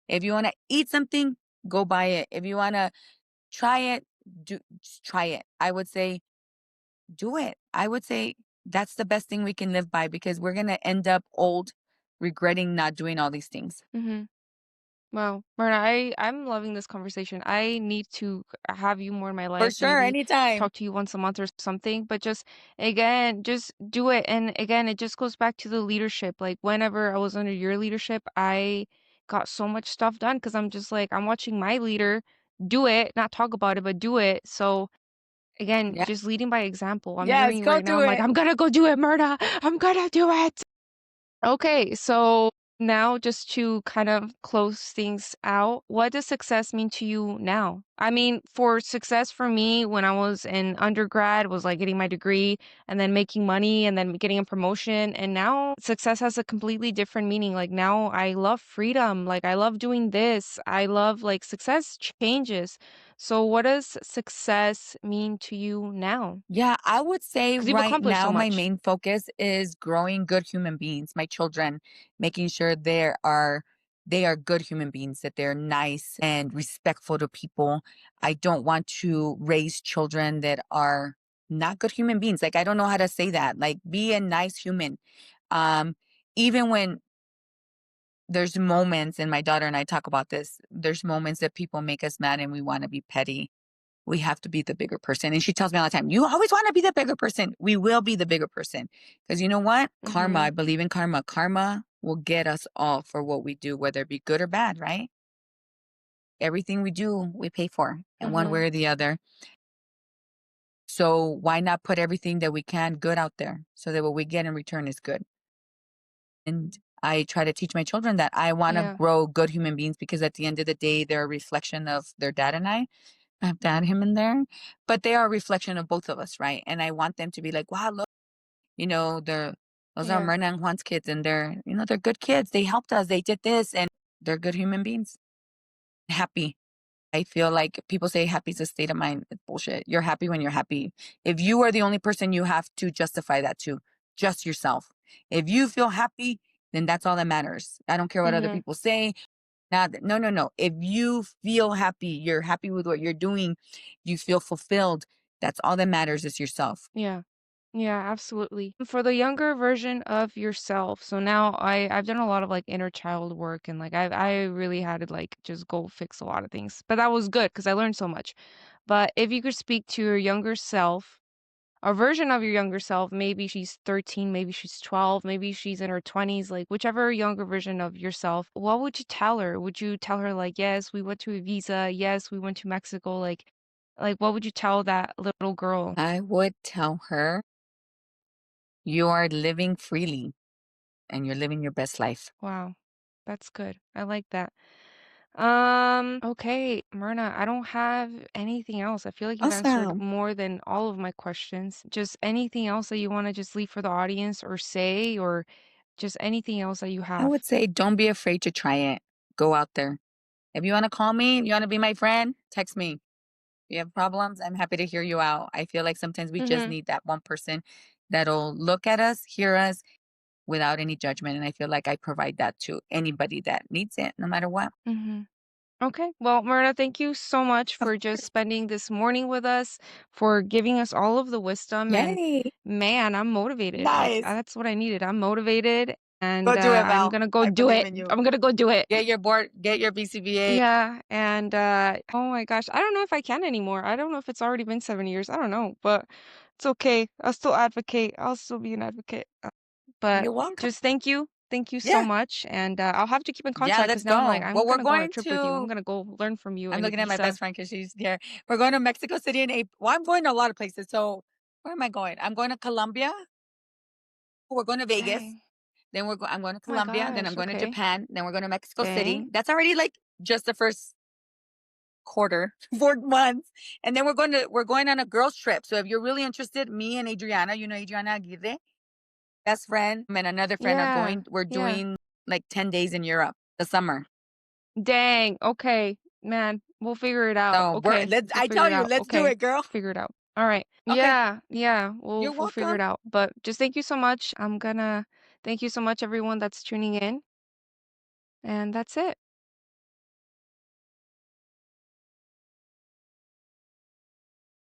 If you want to eat something, go buy it. If you want to try it, just try it. I would say do it. I would say that's the best thing we can live by because we're going to end up old regretting not doing all these things. Mhm. Wow, Myrna, I'm loving this conversation. I need to have you more in my For life, sure, maybe anytime. talk to you once a month or something, but just again, just do it. And again, it just goes back to the leadership. Like whenever I was under your leadership, I got so much stuff done because I'm just like, I'm watching my leader do it, not talk about it, but do it. So again, Yeah. just leading by example. I'm hearing Yes, you go right now. do I'm like, it. I'm gonna go do it, Myrna. I'm gonna do it. Okay, so now just to kind of close things out, what does success mean to you now? I mean, for success for me when I was in undergrad was like getting my degree and then making money and then getting a promotion. And now success has a completely different meaning. Like now I love freedom. Like I love doing this. I love like success changes. So what does success mean to you now? Yeah, I would say Because you've right accomplished so now my much. main focus is growing good human beings, my children, making sure they are good human beings, that they're nice and respectful to people. I don't want to raise children that are not good human beings. Like I don't know how to say that. Like be a nice human. Um Even when there's moments and my daughter and I talk about this, there's moments that people make us mad and we want to be petty, we have to be the bigger person. And she tells me all the time, you always want to be the bigger person. We will be the bigger person. Because you know what? Karma, Mm-hmm. I believe in karma. Karma will get us all for what we do, whether it be good or bad, right? Everything we do, we pay for in one Mm-hmm. way or the other. So why not put everything that we can good out there so that what we get in return is good? And I try to teach my children that I want to Yeah. grow good human beings because at the end of the day, they're a reflection of their dad and I. I have to add him in there, but they are a reflection of both of us, right? And I want them to be like, wow, look, they're those are Yeah. Myrna and Juan's kids, and they're good kids. They helped us. They did this, and they're good human beings. Happy. I feel like people say happy is a state of mind. It's bullshit. You're happy when you're happy. If you are the only person you have to justify that to, just yourself. If you feel happy, then that's all that matters. I don't care what other Mhm. people say. No, no, no. If you feel happy, you're happy with what you're doing, you feel fulfilled. That's all that matters is yourself. Yeah. Yeah, absolutely. For the younger version of yourself, so now I've done a lot of like inner child work and like I really had to like just go fix a lot of things. But that was good because I learned so much. But if you could speak to your younger self, a version of your younger self, maybe she's 13, maybe she's 12, maybe she's in her 20s, like whichever younger version of yourself, what would you tell her? Would you tell her like, "Yes, we went to Ibiza. Yes, we went to Mexico." Like what would you tell that little girl? I would tell her you are living freely and you're living your best life. Wow. That's good. I like that. Okay, Myrna, I don't have anything else. I feel like you've answered Awesome. more than all of my questions. Just anything else that you want to just leave for the audience or say, or just anything else that you I have. would say don't be afraid to try it. Go out there. If you want to call me, you want to be my friend, text me. If you have problems, I'm happy to hear you out. I feel like sometimes we just Mm-hmm. need that one person that'll look at us, hear us without any judgment. And I feel like I provide that to anybody that needs it, no matter what. Mm-hmm. Okay. Well, Myrna, thank you so much Of for just course. spending this morning with us, for giving us all of the wisdom. And Yay. man, I'm motivated. Like, Nice. that's what I needed. I'm motivated Go and do it, I'm Val. going to go I do believe it. in you. I'm going to go do it. Get your board, get your BCBA. Yeah, and, oh my gosh, I don't know if I can anymore. I don't know if it's already been 7 years. I don't know, but it's okay. I'll still advocate. I'll still be an advocate. But You're welcome. just thank you. Thank you so Yeah. much, and, I'll have to keep in Yeah, contact let's because now I'm like, go. I'm Well, we're gonna go on a going trip with you. I'm to gonna go learn from you I'm in looking at my best Ibiza. friend because she's here. We're going to Mexico City in April. Well, I'm going to a lot of places. So where am I going? I'm going to Colombia. We're going to Vegas. Dang. Then I'm going to Oh my Colombia. Then I'm gosh, going to okay. Japan. Then we're going to Mexico City. Dang. That's already like just the first quarter, 4 months. And then we're going on a girls trip. So if you're really interested, me and Adriana, Adriana Aguirre, best friend, and another friend are Yeah, going. We're yeah. doing like 10 days in Europe the summer. Dang, okay. Man, we'll figure it out. So Okay, let's we'll I figure tell it you, out. let's do Okay, it, girl. figure it out. Alright. Okay. Yeah, yeah, we'll You're we'll figure it welcome. out. But just thank you so much. Thank you so much everyone that's tuning in, and that's it.